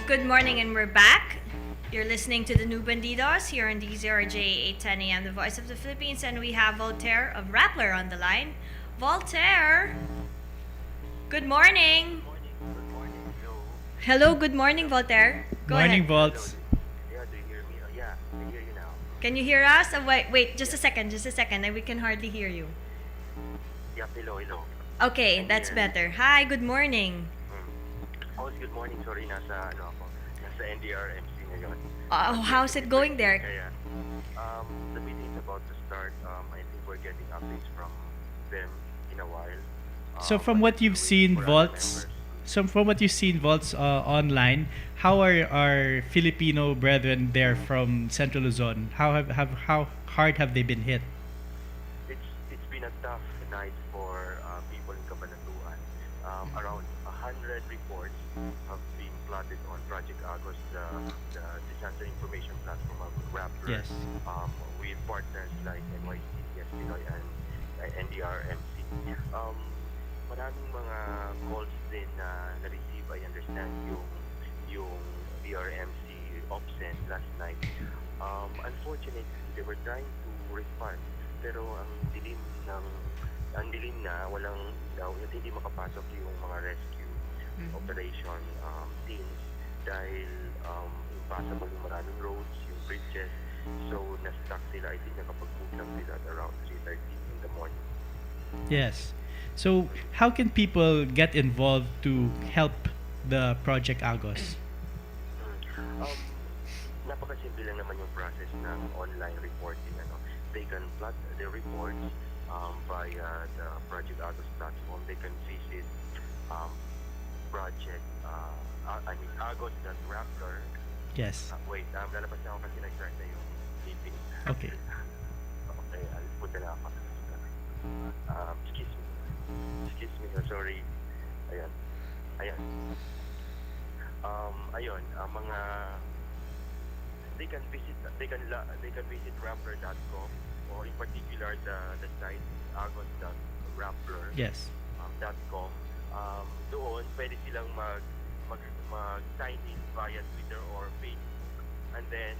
Good morning, and we're back. You're listening to the new Bandidos here on DZRJ 810 AM, the voice of the Philippines, and we have Voltaire of Rappler on the line. Voltaire, good morning. Good morning. Hello, good morning, Voltaire. Go Morning, ahead. Volts. Yeah, do you hear me? Oh, yeah, I hear you now. Can you hear us? Wait, just a second, we can hardly hear you. Yeah, hello. Okay, Can you that's hear me? better. Hi, good morning. Oh, good morning. Sorry, nasa NDRMC ngayon. How's it going there? Kaya, the meeting is about to start. I think we're getting updates from them in a while. So from But what you've we're seen, waiting for other Volts, members. online, how are our Filipino brethren there from Central Luzon? How hard have they been hit? It's been a tough night for people in Cabanatuan. Around 100 reports have been plotted on Project Agos, the disaster information platform of Raptor, Yes. with partners like NYC, Pinoy, and NDRMC. Um, Maraming mga calls din na na-receive, I understand, yung DRMC OPSEN last night. Unfortunately, they were trying to respond, pero ang dilim na, walang ilaw, at hindi makapasok yung mga rescue operation teams dahil impassable yung maraming roads, yung bridges. So, na-stuck sila. I think nakapag-move lang sila at around 3:30 in the morning. Yes. So how can people get involved to help the Project Agos? Um, Napakasimple lang naman yung process ng online reporting. They can plot their reports via the Project Agos platform. They can visit project, agos.raptor. Yes. Wait, lalabas na ako kasi nag-start na yung meeting. Okay. Okay, punta na ako. Excuse me, sorry. Ayan. Mga they can visit rappler.com, or in particular the site agos.rappler.com. Yes. Doon pwede silang mag sign in via Twitter or Facebook, and then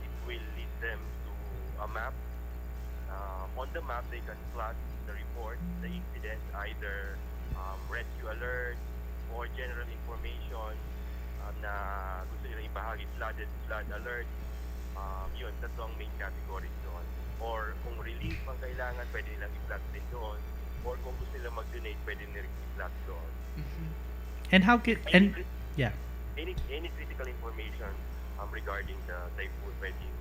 it will lead them to a map. On the map, they can plot the report, the incident, either rescue alert or general information na gusto nila ibahagi, flood alert. Yun, tatlong main categories doon. Or kung relief ang kailangan, pwede nilang i-plot din doon. Or kung gusto nila mag-donate, pwede nilang i-plot doon. And how can yeah. Any critical information regarding the typhoon, pwedeng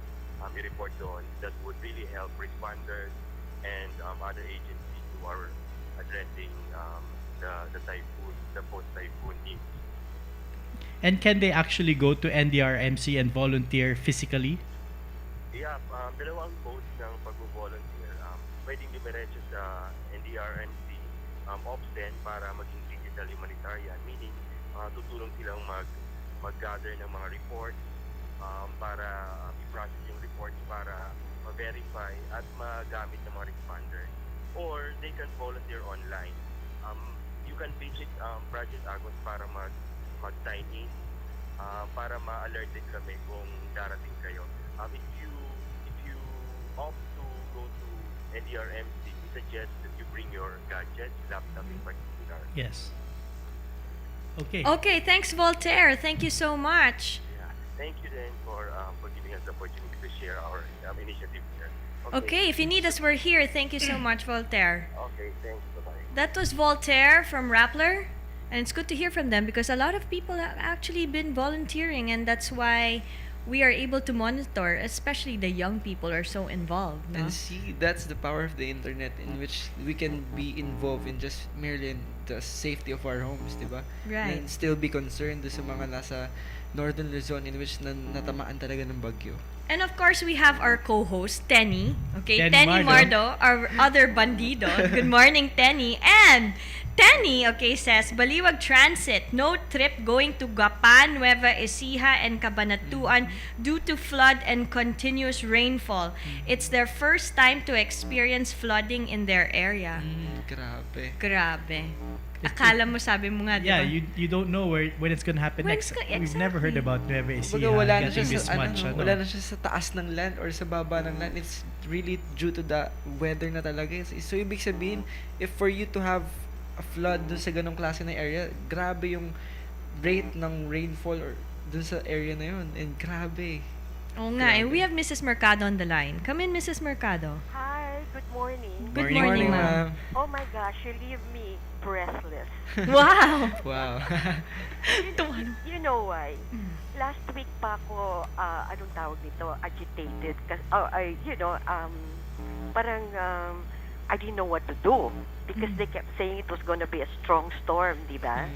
i-report doon. That would really help responders and other agencies who are addressing the typhoon, the post-typhoon needs. And can they actually go to NDRMC and volunteer physically? Yeah, dalawang modes ng pag-volunteer. Pwedeng dumiretso sa NDRMC OPSEN para maging digital humanitarian, meaning tutulong silang mag-gather ng mga reports para i-process yung reports para ma-verify at magamit ng mga responders. Or they can volunteer online. You can visit Project Agos para mag-sign in, para ma-alert din kami kung darating kayo. If you opt to go to NDRMC, we suggest that you bring your gadgets, laptop in particular. Yes. Okay. Okay, thanks, Voltaire. Thank you so much. Yeah. Thank you then for giving us the opportunity to share our initiative here. Okay, if you need us, we're here. Thank you so much, Voltaire. Okay, thanks. Bye-bye. That was Voltaire from Rappler. And it's good to hear from them because a lot of people have actually been volunteering, and that's why we are able to monitor, especially the young people are so involved. No? And see, that's the power of the internet, in which we can be involved in just merely in the safety of our homes, di ba? Right. And still be concerned sa mga nasa Northern Luzon, in which natamaan talaga ng bagyo. And of course, we have our co-host, Tenny. Okay, Tenny Tenny Mardo, our other bandido. Good morning, Tenny. And Tenny, okay, says, Baliwag Transit, no trip going to Gapan, Nueva Ecija, and Cabanatuan due to flood and continuous rainfall. It's their first time to experience flooding in their area. Grabe. Grabe. Akala mo, sabi mo nga, di Yeah, ba? you don't know when it's gonna happen When next. it's We've never heard exactly. about Nueva Ecija Kumbaga, wala na getting siya this sa much. wala na siya sa taas ng land or sa baba ng land. It's really due to the weather na talaga. So ibig sabihin, if for you to have a flood dun sa ganong klase na area, grabe yung rate ng rainfall or dun sa area na yun. And grabe. Oo nga, and Grabe. we have Mrs. Mercado on the line. Come in, Mrs. Mercado. Hi, good morning. Good morning, ma'am. Oh my gosh, you leave me breathless. Wow! Wow. You know why? Mm. Last week pa ako, anong tawag nito, agitated. Parang I didn't know what to do because they kept saying it was gonna be a strong storm, di ba?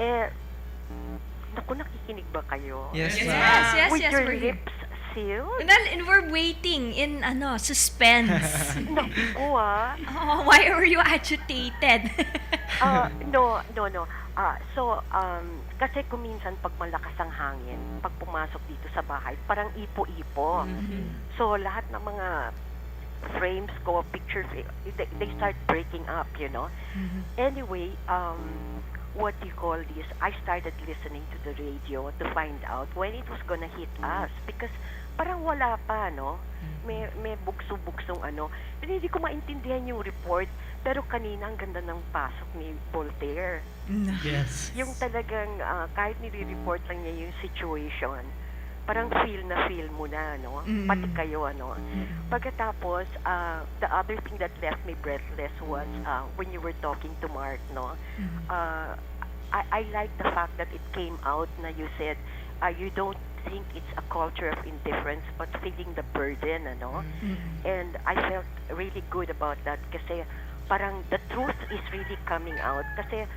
Eh, naku, nakikinig ba kayo? Yes, Yes, ma'am. yes, With yes, your we're here. lips sealed? And we're waiting in, suspense. Naku Oh, why were you agitated? No. Kasi kuminsan pag malakas ang hangin, pag pumasok dito sa bahay, parang ipo-ipo. So, lahat ng mga frames ko, pictures, they start breaking up, you know. Anyway, what do you call this? I started listening to the radio to find out when it was gonna hit us because parang wala pa, no? May bugso-bugsong ano. Pero hindi ko maintindihan yung report, pero kanina ang ganda ng pasok ni Voltaire. Yes. Yung talagang kahit nire-report lang niya yung situation, parang feel mo na, no? Pati kayo, ano? Pagkatapos, the other thing that left me breathless was when you were talking to Mark, no? I like the fact that it came out na you said you don't think it's a culture of indifference but feeling the burden, ano? And I felt really good about that kasi parang the truth is really coming out kasi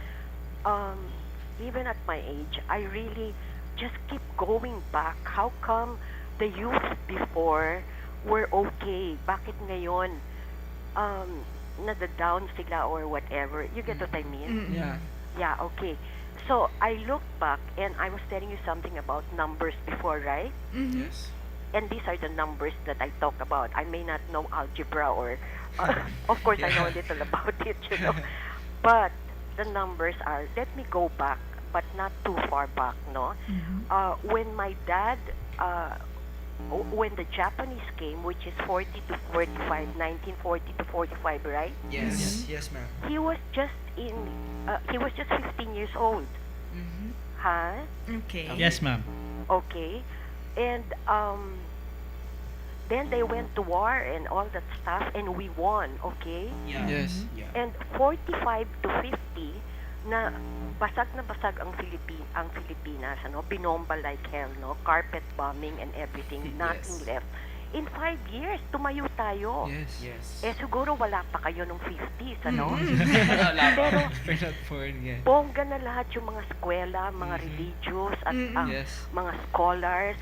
even at my age, I really just keep going back. How come the youth before were okay? Bakit ngayon nada-down sila or whatever? You get what I mean? Yeah. Yeah, okay. So, I looked back and I was telling you something about numbers before, right? Yes. And these are the numbers that I talk about. I may not know algebra or, of course, I know a little about it, you know. But the numbers are, let me go back, but not too far back, no? When my dad, when the Japanese came, which is 40 to 45, 1940 to 45, right? Yes. Yes, ma'am. He was just 15 years old. Huh? Okay. Yes, ma'am. Okay. And then they went to war and all that stuff and we won, okay? Yes. And 45 to 50 na basag ang Pilipinas, ano? Binomba like hell, no? Carpet bombing and everything, nothing left. In 5 years, tumayo tayo. Yes. Eh siguro wala pa kayo nung 50s, ano? Pero we're not born yet. Bongga na lahat yung mga eskwela, mga religious, at Yes. mga scholars,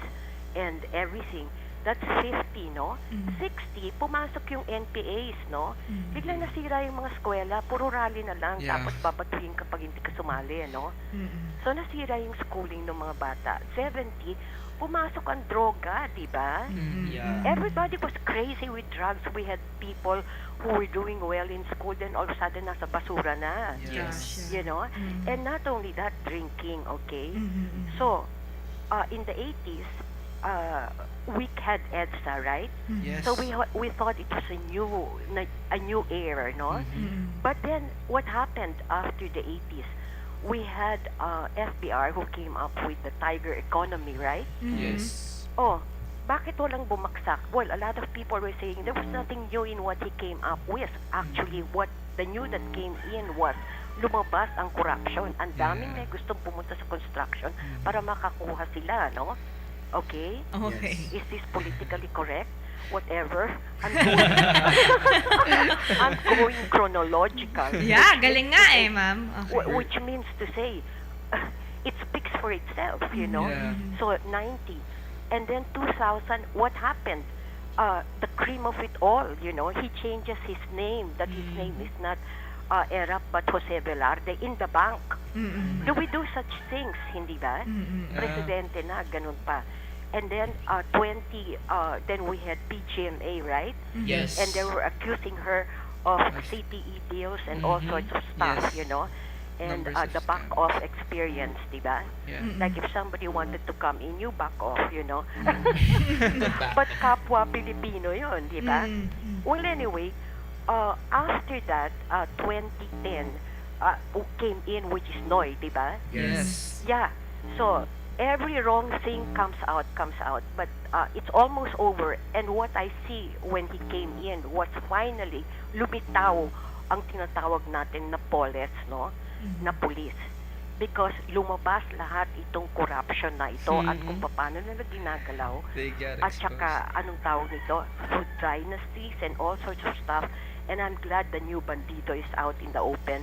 and everything. That's 50, no? 60, pumasok yung NPAs, no? Biglang nasira yung mga eskwela, puro rally na lang, Yeah. tapos babatuhin kapag hindi ka sumali, no? So, nasira yung schooling ng mga bata. 70, pumasok ang droga, di ba? Yeah. Everybody was crazy with drugs. We had people who were doing well in school, then all of a sudden nasa basura na. Yes. You know? And not only that, drinking, okay? So, in the 80s, we had EDSA, right? Yes. So we thought it was a new era, no? But then what happened after the 80s? We had FBR who came up with the tiger economy, right? Yes. Oh, bakit walang bumagsak? Well, a lot of people were saying there was nothing new in what he came up with. Actually, what the new that came in was lumabas ang corruption. Ang daming may gustong pumunta sa construction para makakuha sila, no? Okay? Okay. Is this politically correct? Whatever. I'm going chronological. Yeah, galing nga eh, ma'am. Okay. Which means to say, it speaks for itself, you know? Yeah. So, 90. And then 2000, what happened? The cream of it all, you know? He changes his name, that his name is not Erap but Jose Velarde in the bank. Do we do such things, hindi ba? Presidente na, ganun pa. And then 20, then we had PGMA, right? Yes. And they were accusing her of CTE deals and all sorts of stuff, Yes. you know. and Numbers of the back scams. off experience, diba? Yeah. Like if somebody wanted to come in, you back off, The back. But kapwa Pilipino yun, di ba? Well, anyway, after that, 2010 who came in, which is Noy, di ba? Yes. Yeah. So every wrong thing comes out, but it's almost over. And what I see when he came in was finally lumitaw ang tinatawag natin na polis, no? Na pulis. Because lumabas lahat itong corruption na ito at kung paano nila ginagalaw. They get At exposed. saka, anong tawag nito? Food dynasties and all sorts of stuff. And I'm glad the new Bandido is out in the open.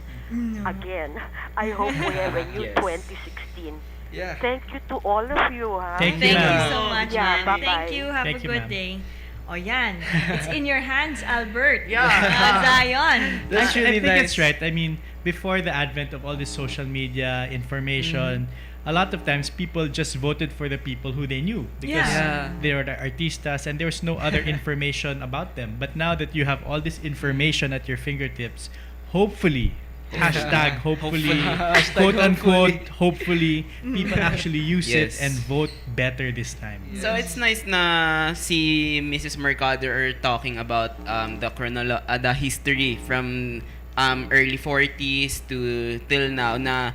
Again, I hope we have a new Yes. 2016. Yeah. Thank you to all of you, ha? Thank Thank you ma'am. so much, Yeah, man. bye-bye. Thank you. Have Thank a you, good ma'am. day. O yan. It's in your hands, Albert. Yeah. Zion. That's I really think nice. it's right. I mean, before the advent of all this social media information, a lot of times people just voted for the people who they knew because Yeah. they were the artistas and there was no other information about them. But now that you have all this information at your fingertips, hopefully, hashtag hopefully, Hashtag quote unquote, hopefully, people actually use it Yes. and vote better this time. So it's nice na si Mrs. Mercado are talking about the history from early 40s to till now na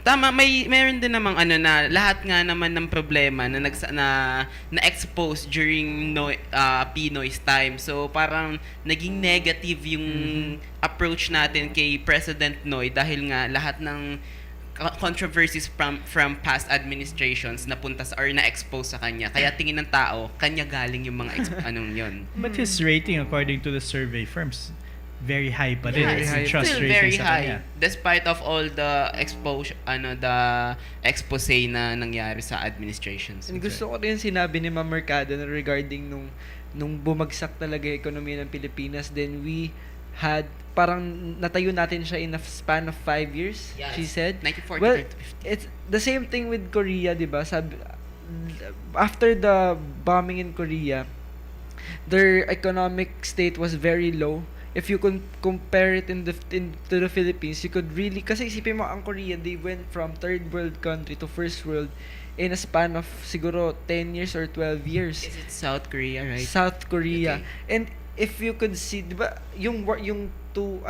tama, meron din namang na lahat nga naman ng problema na na-expose during Pinoy's time. So parang naging negative yung approach natin kay President Noy dahil nga lahat ng controversies from past administrations napunta sa or na-expose sa kanya. Kaya tingin ng tao, kanya galing yung mga anong yon. But his rating, according to the survey firms, very high pa din. Very high. Yung trust Still rating very sa high kanya. despite of all the the expose na nangyari sa administrations. And gusto ko rin sinabi ni Ma'am Mercado na regarding nung bumagsak talaga yung ekonomiya ng Pilipinas, then we had parang natayo natin siya in a span of 5 years, Yes. she said. 1940 Well, to 50. it's the same thing with Korea, di ba? After the bombing in Korea, their economic state was very low. If you compare it to the Philippines, you could really, kasi isipin mo, ang Korea, they went from third world country to first world in a span of siguro 10 years or 12 years. Is it South Korea, right? South Korea. Okay. And if you could see, di ba, yung two,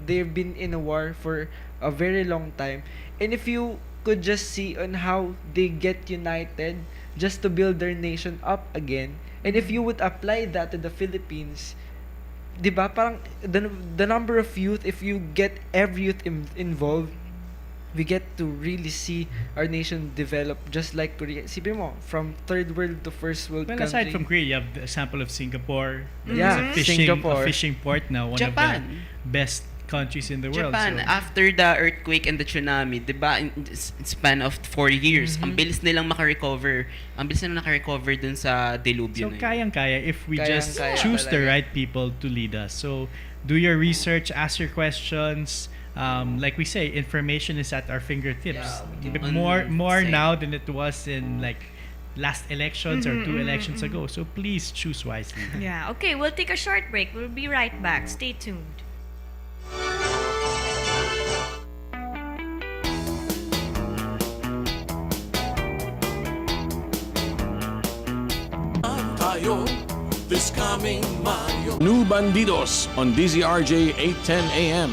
they've been in a war for a very long time. And if you could just see on how they get united just to build their nation up again, and if you would apply that to the Philippines, di ba, parang the number of youth, if you get every youth involved, we get to really see our nation develop just like Korea. Sipin mo, from third world to first world Well, country. aside from Korea, you have the example of Singapore. Yeah, It's a Singapore. fishing port now, one of Japan. the best countries in the world. Japan, So, after the earthquake and the tsunami, di ba, in span of 4 years, ang bilis nilang makarecover. Ang bilis nilang nakarecover dun sa delubyo so na yun. kayang-kaya if we just Kayang-kaya choose the talaga. right people to lead us. So, do your research, ask your questions. Like we say, information is at our fingertips. Yeah, we But can more say. now than it was in like last elections or 2 elections ago. So please choose wisely. Yeah. Okay, we'll take a short break. We'll be right back. Stay tuned. tayo this coming Mayo. New Bandidos on DZRJ 810 AM.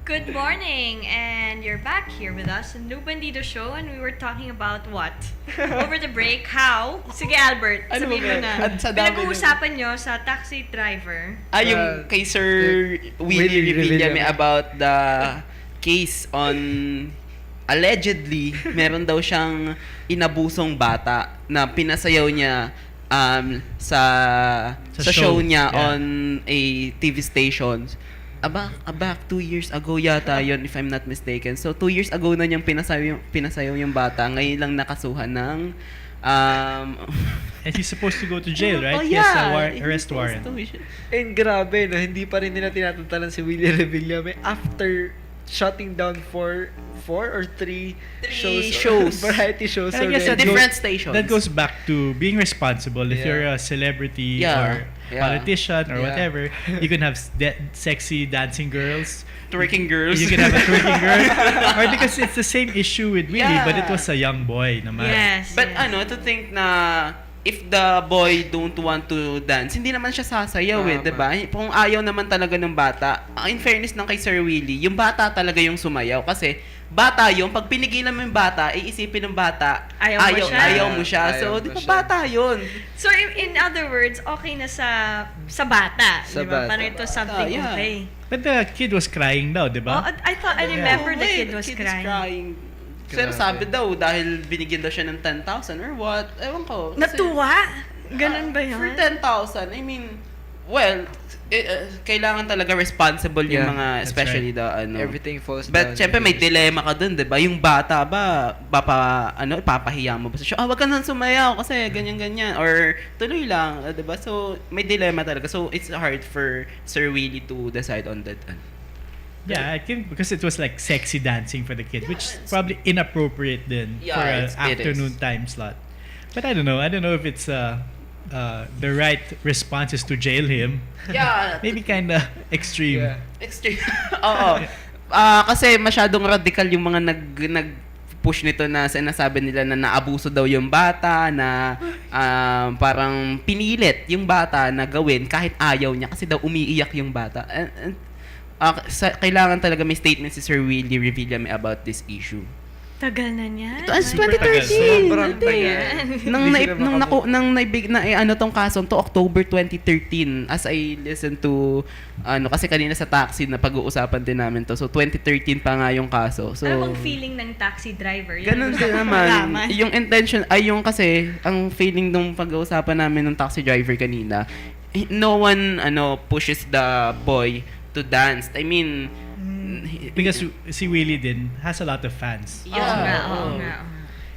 Good morning, and you're back here with us in New Bandido Show, and we were talking about what? Over the break, how? Sige, Albert, Ano sabihin mo ba? na. At sa dami Pinag-uusapan nyo sa taxi driver. Yung kay Sir Willie Willie Revillame Revillame. about the case on allegedly meron daw siyang inabusong bata na pinasayaw niya sa Sa show show, niya yeah. on a TV station. About 2 years ago yata yon, if I'm not mistaken. So 2 years ago na niyang pinasayaw yung bata. Ngayon lang nakasuhan ng And he's supposed to go to jail, right? Oh, He has a yeah. arrest warrant. And grabe, no, hindi pa rin nila tinatantalan si Willie Revillame after shutting down four or three shows. variety shows. And I guess already. that Different goes- stations. That goes back to being responsible. If Yeah. you're a celebrity Yeah. or politician or Yeah. whatever. You can have sexy dancing girls. Twerking girls. You can have a twerking girl. Or because it's the same issue with Willie, but it was a young boy naman. Yes. But yes. to think na if the boy don't want to dance, hindi naman siya sasayaw Tama. diba? Kung ayaw naman talaga ng bata, in fairness ng kay Sir Willie, yung bata talaga yung sumayaw kasi bata yung pag pinigilan mo yung bata, iisipin ng bata, Ayaw mo siya. So, Ayaw di mo ba siya. bata yun? So in other words, okay na sa bata, Sa di ba? bata. Parang ito something Yeah. okay. But the kid was crying daw, di Oh, ba? I thought I remember the kid was is crying. Sir, Grabe. sabi daw dahil binigyan daw siya ng 10,000 or what? Ewan ko. Kasi, Natuwa? Ganun ba yun? For 10,000, I mean, well, kailangan talaga responsible yung Yeah, mga, that's especially the Everything falls down. But syempre may dilemma ka dun, 'di ba? Yung bata ba ipapahiya mo ba sa show? Wag ka nang sumayaw kasi ganyan or tuloy lang, 'di ba? So may dilemma talaga. So it's hard for Sir Willie to decide on that. Yeah, I think because it was like sexy dancing for the kid, which is probably inappropriate then Yeah, for an it is. afternoon time slot. But I don't know. I don't know if it's the right response is to jail him. Yeah, Maybe kind of extreme. Yeah. extreme. Oo. Kasi masyadong radical yung mga push nito na sinasabi nila na naabuso daw yung bata, na parang pinilit yung bata na gawin kahit ayaw niya kasi daw umiiyak yung bata. And, kailangan talaga may statement si Sir Willie Revillame about this issue. Tagal na niya. Ito as Super tagal. 2013. Sobrang Ate. tagal. Nang naibig na tong kaso to October 2013 as I listen to kasi kanina sa taxi na pag-uusapan din namin to. So 2013 pa nga yung kaso. So Ano bang feeling ng taxi driver? Yun ganun ang din gusto kong naman. malaman. Yung intention ay yung kasi ang feeling nung pag-uusapan namin ng taxi driver kanina, no one pushes the boy to dance. I mean, Because si Willie din has a lot of fans. Oo nga, oo nga.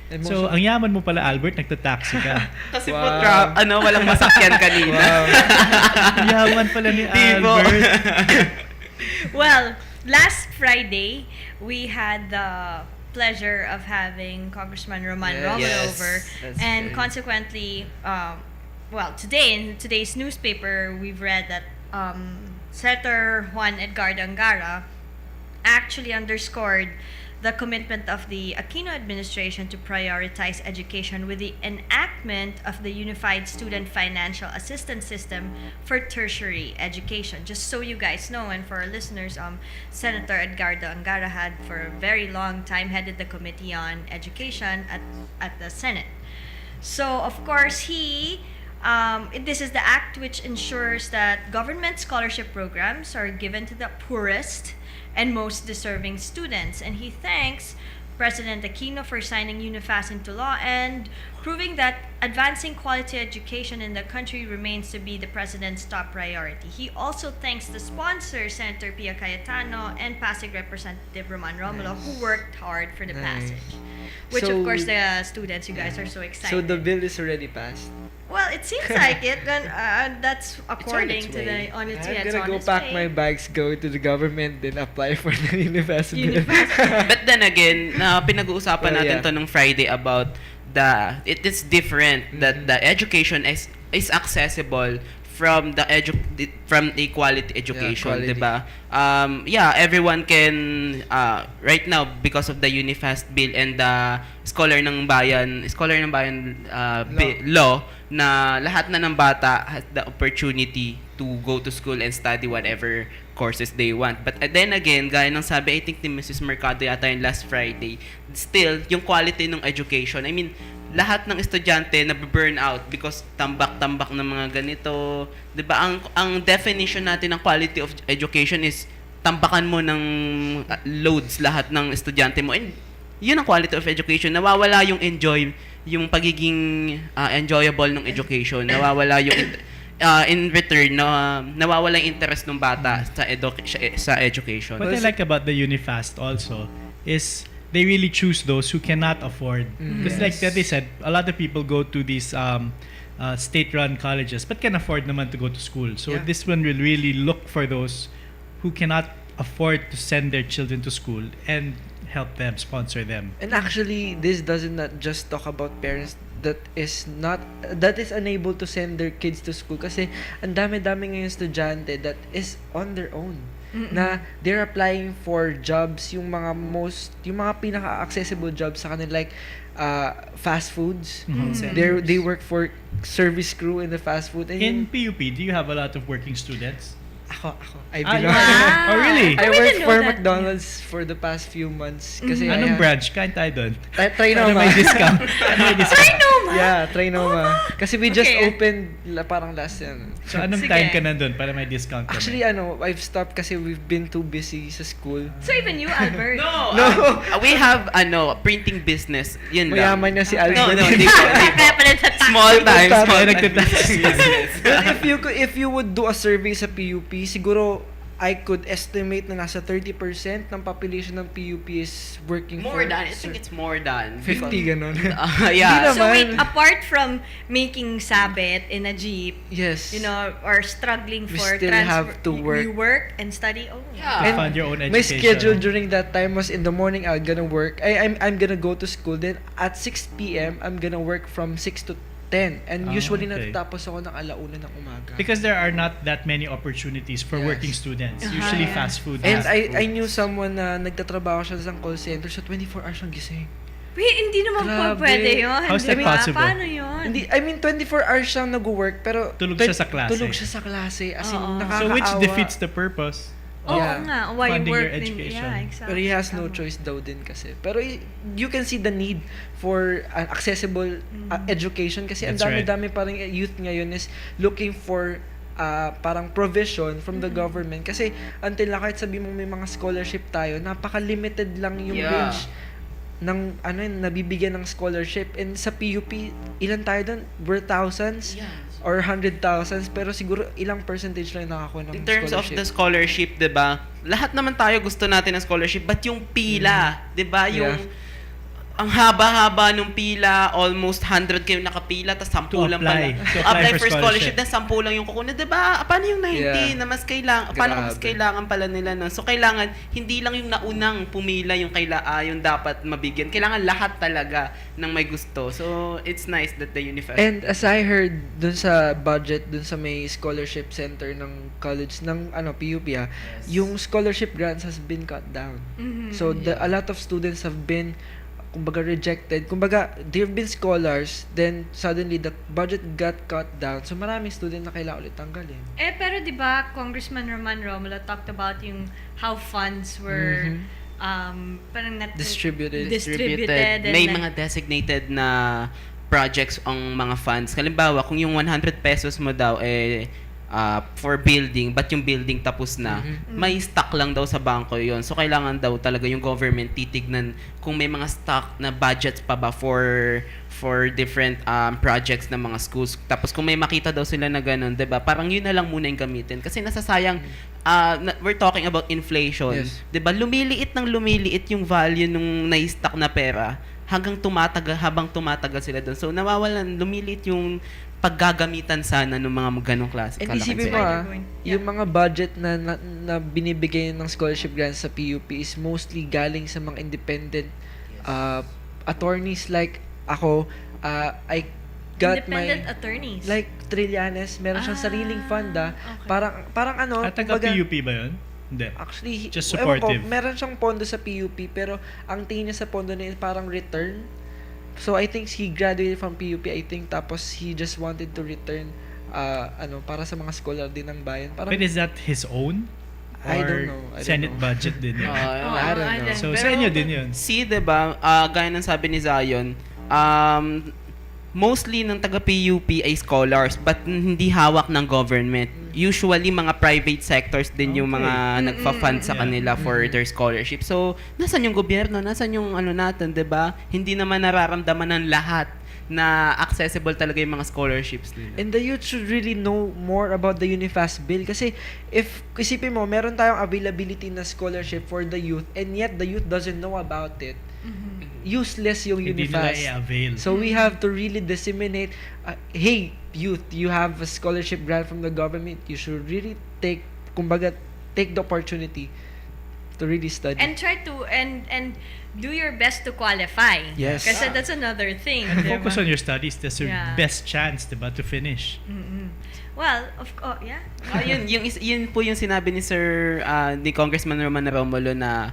And So, ang yaman mo pala, Albert, nagta-taxi ka. kasi Wow. po walang masakyan kanina. Ang yaman pala ni Dibo. Albert. Well, last Friday, we had the pleasure of having Congressman Roman Yes. Romulo Yes. over. That's And great. consequently, today, in today's newspaper, we've read that Senator Juan Edgardo Angara actually underscored the commitment of the Aquino administration to prioritize education with the enactment of the Unified Student Financial Assistance System for tertiary education. Just so you guys know, and for our listeners, Senator Edgardo Angara had for a very long time headed the Committee on Education at the Senate. So, of course, this is the act which ensures that government scholarship programs are given to the poorest and most deserving students. And he thanks President Aquino for signing UNIFAS into law and proving that advancing quality education in the country remains to be the president's top priority. He also thanks the sponsor, Senator Pia Cayetano, and Pasig Representative Roman Romulo, who worked hard for the Nice. passage. Which, So- of course, the students, you guys are so excited. So the bill is already passed. Well, it seems like it. And that's according its to way. on its way. I'm It's gonna on go its pack way. my bags, go to the government, then apply for the university. But then again, pinag-uusapan Well, natin yeah. to nung Friday about it is different that the education is accessible from from a quality education, quality. 'di ba? Everyone can right now because of the UNIFAST bill and the Scholar ng Bayan law na lahat na ng bata has the opportunity to go to school and study whatever courses they want. But then again, gaya ng sabi, I think ni Mrs. Mercado yata yung last Friday, still, yung quality ng education, I mean, lahat ng estudyante na burn out because tambak-tambak ng mga ganito. 'Di ba? Ang definition natin ng quality of education is tambakan mo ng loads lahat ng estudyante mo. And yun ang quality of education. Nawawala yung yung pagiging enjoyable ng education. Nawawala yung in return nawawala yung interest ng bata sa education. What I like about the UniFast also is they really choose those who cannot afford. Because like Teddy said, a lot of people go to these state-run colleges but can afford naman to go to school. So Yeah. this one will really look for those who cannot afford to send their children to school and help them, sponsor them. And actually, this doesn't not just talk about parents that is unable to send their kids to school kasi ang dami-dami ngayong estudyante that is on their own. Na they're applying for jobs, yung mga pinaka-accessible jobs sa kanila, like fast foods. They work for service crew in the fast food. And In PUP, do you have a lot of working students? Ako. I Ah, belong. Wow. Oh, really? I We worked didn't know for that. McDonald's for the past few months. Kasi Anong branch? Kain tayo doon. Try Ano Noma. may discount? Ano may discount? Yeah, try Noma. Kasi we just Okay. opened parang last yan. So, anong Sige. time ka nandun para may discount kami? Actually, I've stopped kasi we've been too busy sa school. So even you, Albert. No. We have printing business. Yun lang. Mayaman na si No, Albert. hindi ko. Kaya pala sa tax. Small time. Tama. Small Kaya time nagtatax. business. Well, if you would do a survey sa PUP, siguro I could estimate na nasa 30% ng population ng PUP is working More for... than. I think it's more than. 50 ganon. Yeah. Hindi So wait, naman. apart from making sabit in a jeep, Yes. or struggling We for still have to you work. work and study. Oh, Yeah. To fund your own My education. schedule during that time was in the morning I'm gonna work. I'm gonna go to school. Then at 6 p.m. I'm gonna work from 6 to 10. And usually okay. natatapos ako ng 1:00 ng umaga. Because there are not that many opportunities for Yes. working students. Uh-huh, Usually yeah. fast food. And fast I knew someone na nagtatrabaho siya sa call center, so 24 hours siyang gising. wait, hindi naman po Grabe. pwede yun. How's di that ba? possible? Paano yun? Hindi, I mean 24 hours siyang nag-work pero Tulog siya sa klase. Tulog siya sa klase. As in, Oo. nakakaawa. So which defeats the purpose. Oo Yeah. nga. Why Funding work your din- education. Yeah, exactly. Pero he has no Tama. choice daw din kasi. Pero you can see the need for an accessible education kasi ang That's right. dami-dami parang youth ngayon is looking for parang provision from the government. Kasi until na kahit sabi mo may mga scholarship tayo, napaka-limited lang yung Yeah. range ng nabibigyan ng scholarship. And sa PUP, ilan tayo doon? We're thousands? Yeah. Or 100,000s, pero siguro ilang percentage lang yung nakakuha ng In terms of scholarship. the scholarship, 'di ba? Lahat naman tayo gusto natin ng scholarship, but yung pila, 'di ba? Yung ang haba-haba nung pila, almost 100 kayo nakapila, tapos 10 To lang apply. pala. To To apply apply for for scholarship, scholarship. na 10 lang yung kukunin. 'Di ba? Paano yung 90 Yeah. na mas kailangan? Paano kung mas Grabe. kailangan pala nila nun? So kailangan hindi lang yung naunang pumila yung yung dapat mabigyan. Kailangan lahat talaga ng may gusto. So it's nice that the university. And as I heard dun sa budget, dun sa may scholarship center ng college, ng PUP, yung scholarship grants has been cut down. So a lot of students have been kumbaga rejected. Kumbaga, they've been scholars, then suddenly the budget got cut down. So maraming student na kailangan ulit tanggalin. Pero di ba Congressman Roman Romulo talked about yung how funds were parang Distributed. distributed and May like- mga designated na projects ang mga funds. Halimbawa, kung yung 100 pesos mo daw for building, but yung building tapos na, may stock lang daw sa bangko yon. So kailangan daw talaga yung government titignan kung may mga stock na budgets pa ba for different projects ng mga schools. Tapos kung may makita daw sila na ganun, 'di ba? Parang yun na lang muna yung gamitin kasi nasasayang we're talking about inflation. Yes. 'Di ba? Lumiliit yung value nung na-stock na pera habang tumatagal sila doon. So nawawalan, lumiliit yung paggagamitan sana ng mga ganong klase. And kalaking isipin mo pera. yung mga budget na binibigay ng scholarship grants sa PUP is mostly galing sa mga independent attorneys like ako. I got independent my attorneys. like Trillanes, meron siyang sariling fund okay. Parang At taga kumbaga, PUP ba yun? Hindi. actually Just ewan ko, supportive. meron siyang pondo sa PUP pero ang tingin niya sa pondo na yun parang return. So I think he graduated from PUP, I think, tapos he just wanted to return para sa mga scholar din ng bayan. Parang But is that his own? Or I don't know. Senate budget din yun? I don't know. So Pero- sa inyo din yun? See, 'di ba? Gaya ng sabi ni Zion, mostly ng taga PUP ay scholars but hindi hawak ng government. Usually mga private sectors din yung mga nagfa-fund sa Yeah. kanila for their scholarship. So, nasan yung gobyerno? Nasan yung natin, 'di ba? Hindi naman nararamdaman ng lahat na accessible talaga yung mga scholarships nila. And the youth should really know more about the Unifast bill kasi if isipin mo meron tayong availability na scholarship for the youth and yet the youth doesn't know about it, useless yung Hindi nila Unifast. i-avail. So we have to really disseminate, hey youth, you have a scholarship grant from the government, you should really take the opportunity to really study. And try to and do your best to qualify. Yes. Kasi that's another thing. And diba? focus on your studies. That's your Yeah. best chance, diba, to finish. Well, yeah. Yun po yung sinabi ni Sir ni Congressman Roman Romulo na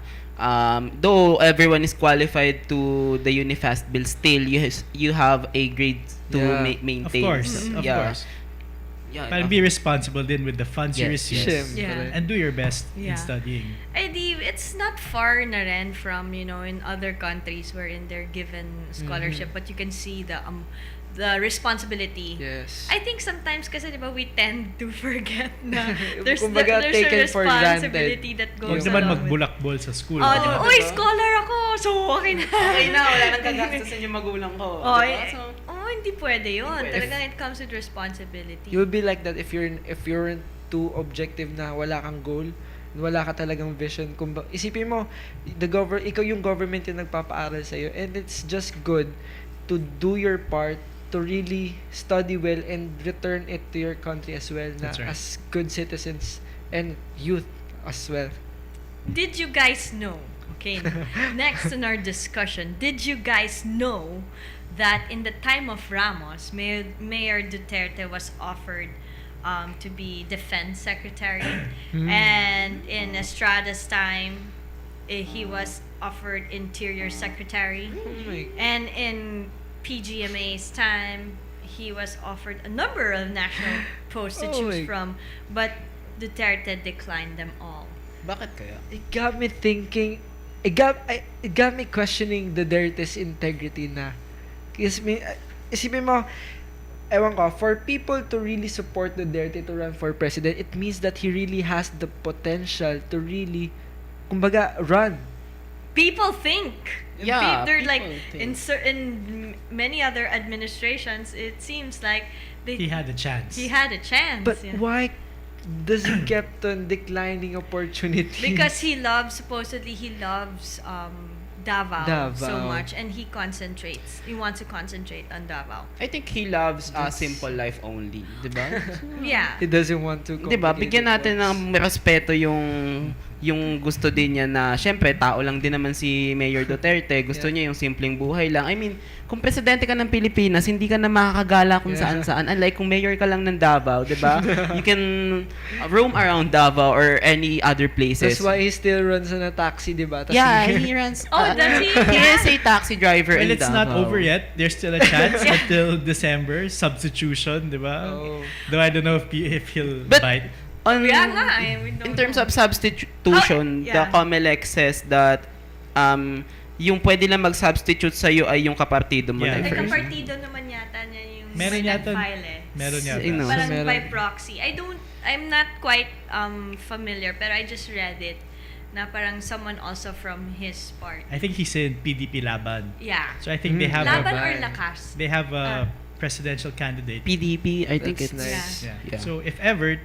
though everyone is qualified to the Unifast bill, still you have a grade to Yeah. maintain. Of course. Of course. Yeah, But be responsible din with the funds you Yes, receive. yes. Yeah. And do your best Yeah. in studying. It's not far na rin from, in other countries wherein they're given scholarship, but you can see the responsibility. Yes. I think sometimes kasi, di ba, we tend to forget na there's Kumbaga, there's a taken for responsibility that Huwag goes naman along with. magbulakbol sa school. Oh, diba? di ba? Uy, scholar ako! So, okay na. Okay na, wala nang gagastusin yung magulang ko. Oh, diba? So, hindi pwede yun. Hindi pwede. Talagang it comes with responsibility. You'll be like that if you're too objective na wala kang goal, wala ka talagang vision. Isipin mo, ikaw yung government yung nagpapaaral sa'yo, and it's just good to do your part to really study well and return it to your country as well, na That's right. as good citizens and youth as well. Did you guys know? Okay, next in our discussion, did you guys know that in the time of Ramos, Mayor Duterte was offered to be defense secretary, and in Estrada's time, he was offered interior secretary, and in PGMA's time, he was offered a number of national posts to choose from, but Duterte declined them all. bakit kaya? It got me thinking, it got me questioning the Duterte's integrity na. Kasi isipin mo, ewan ko, for people to really support Duterte to run for president, it means that he really has the potential to really, kumbaga, run. People think. Yeah, They're like people think. in many other administrations, it seems like He had a chance. he had a chance. But yeah. why does he kept on declining opportunities? Because supposedly he loves Davao so Davao. much, and he wants to concentrate on Davao. I think he loves a simple life only, di ba? Yeah. he doesn't want to Di ba? complicate Bigyan it natin once. ng respeto yung gusto din niya na, syempre, tao lang din naman si Mayor Duterte. Gusto niya yung simpleng buhay lang. I mean, kung presidente ka ng Pilipinas, hindi ka na makakagala kung saan-saan. Unlike kung mayor ka lang ng Davao, di ba? You can roam around Davao or any other places. That's why he still runs on a taxi, di ba? Tas Yeah, he runs. Oh, does he? He is a taxi driver Well, in it's Davao. not over yet. There's still a chance until December. Substitution, di ba? Oh. Though I don't know if he'll But- bite. Yeah nga, we don't In terms know. of substitution, yeah. the COMELEC says that yung pwede lang mag-substitute sa'yo ay yung kapartido mo Yeah. na Like, first. kapartido naman yata niya yung Meron yata- nag-file eh. Meron yata. Sino? Parang Meron. by proxy. I'm not quite familiar, pero I just read it na parang someone also from his part. I think he's in PDP Laban. Yeah. So I think they have Laban a, or Lakas? they have a presidential candidate. PDP, I think That's it's nice. Yeah. Yeah. So if ever,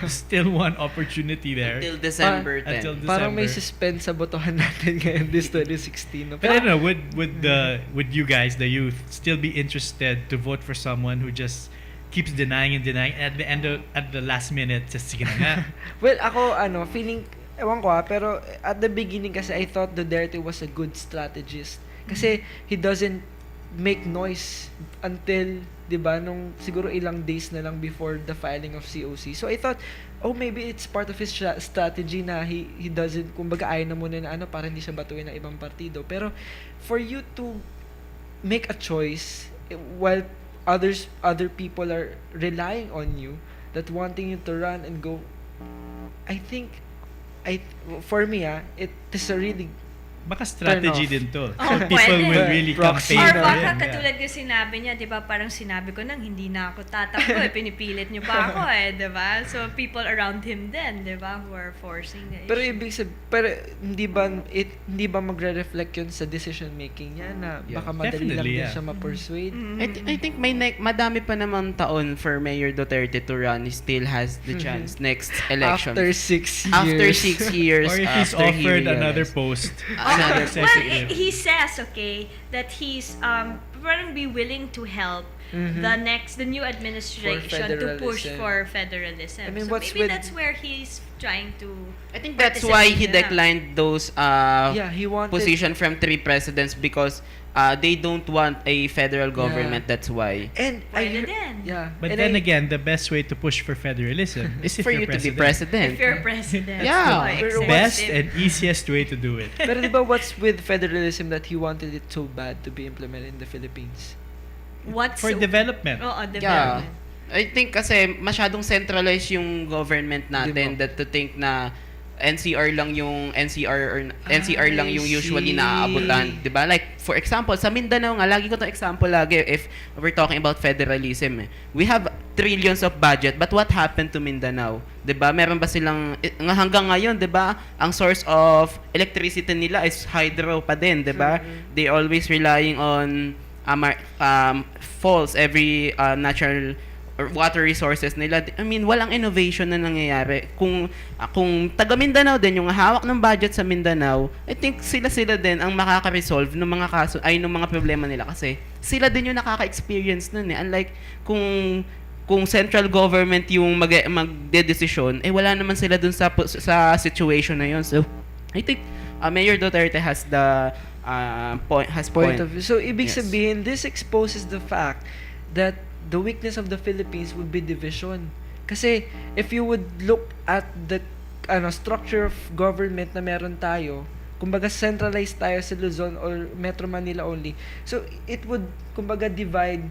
still one opportunity there. until December 10. Until Parang may December. suspense sa botohan natin ngayon this 2016. No? But I don't know, would you guys, the youth, still be interested to vote for someone who just keeps denying and denying, and at the last minute, just sige na nga. Well, ako, feeling, ewan ko pero at the beginning kasi I thought Duterte was a good strategist. Kasi he doesn't make noise until, di ba, nung siguro ilang days na lang before the filing of COC. So I thought, maybe it's part of his strategy na he doesn't, kumbaga ayaw na muna na para hindi siya batuin ng ibang partido. Pero for you to make a choice while other people are relying on you, that wanting you to run and go, I think, for me, it is a really Baka strategy off. din to. Oh, So people pwede. will really Proxy campaign Or for baka him. katulad yung sinabi niya, di ba, parang sinabi ko nang hindi na ako tatakbo pinipilit niyo pa ako di ba? So people around him then, di ba, who are forcing the Pero issue. ibig sabihin, hindi ba magre-reflect yun sa decision making niya na Yeah. baka madali lang Definitely, din yeah. siya ma-persuade? I think madami pa namang taon for Mayor Duterte to run. He still has the chance next election. After 6 years. After 6 years. Or if he's after he offered another realized. post. Another Well, he says, okay, that he's parang be willing to help the new administration to push federalism. for federalism. I mean, so what's maybe with- that's where he's trying to. I think that's why he participate. declined those He wanted position from 3 presidents because they don't want a federal government. That's why. And Pwede din. But And then again, the best way to push for federalism is if For you're you to be president. president. If you're president. Yeah. Oh, Pero Best executive. and easiest way to do it. pero di ba what's with federalism that he wanted it so bad to be implemented in the Philippines? What's For development. Oo, Yeah. development. I think kasi masyadong centralized yung government natin Di ba? that to think na NCR lang yung NCR lang yung I usually see. naaabutan, 'di ba? Like for example, sa Mindanao nga lagi ko 'tong example lagi if we're talking about federalism. We have trillions of budget, but what happened to Mindanao? 'Di ba? Meron ba silang hanggang ngayon, 'di ba? Ang source of electricity nila is hydro pa din, 'di ba? They always relying on falls every natural or water resources nila. I mean, walang innovation na nangyayari. Kung taga Mindanao din yung hawak ng budget sa Mindanao, I think sila din ang makaka-resolve ng mga kaso ay ng mga problema nila kasi sila din yung nakaka-experience nun eh. Unlike kung central government yung magdedesisyon, wala naman sila dun sa situation na yun. So, I think Mayor Duterte has the point Of view. So, ibig Yes. sabihin, this exposes the fact that the weakness of the Philippines would be division. Kasi, if you would look at the structure of government na meron tayo, kumbaga centralized tayo sa Luzon or Metro Manila only. So, it would, kumbaga, divide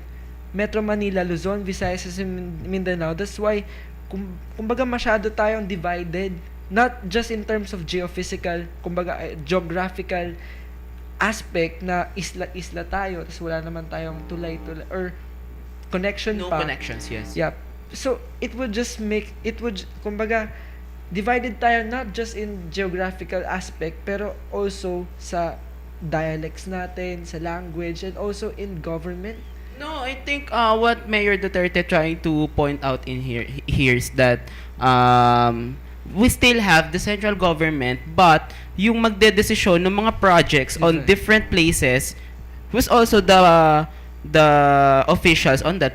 Metro Manila, Luzon, Visayas, and Mindanao. That's why, kumbaga, masyado tayong divided. Not just in terms of geophysical, kumbaga, geographical aspect na isla-isla tayo, tapos wala naman tayong tulay-tulay, or connection no pa. connections, yes. Yeah. So, kumbaga, divided tayo not just in geographical aspect, pero also sa dialects natin, sa language, and also in government. No, I think what Mayor Duterte trying to point out in here is that we still have the central government, but yung magdedesisyon ng mga projects on different places was also the officials on that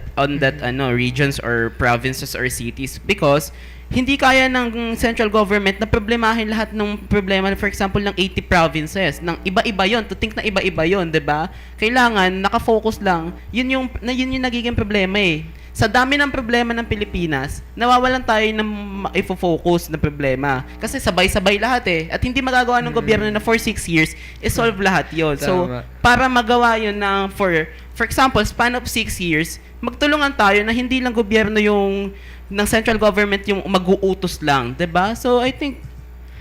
regions or provinces or cities, because hindi kaya ng central government na problemahin lahat ng problema, for example, ng 80 provinces. Ng iba-iba yon, to think na iba-iba yon, 'di ba? Kailangan nakafocus lang. Yun yung nagiging problema eh. Sa dami ng problema ng Pilipinas, nawawalan tayo ng ifo-focus na problema. Kasi sabay-sabay lahat eh. At hindi magagawa ng gobyerno na for 6 years, i-solve lahat yon. So, Tama. para magawa yun na for example, span of 6 years, magtulungan tayo na hindi lang gobyerno yung ng central government yung mag-uutos lang, 'di ba? So I think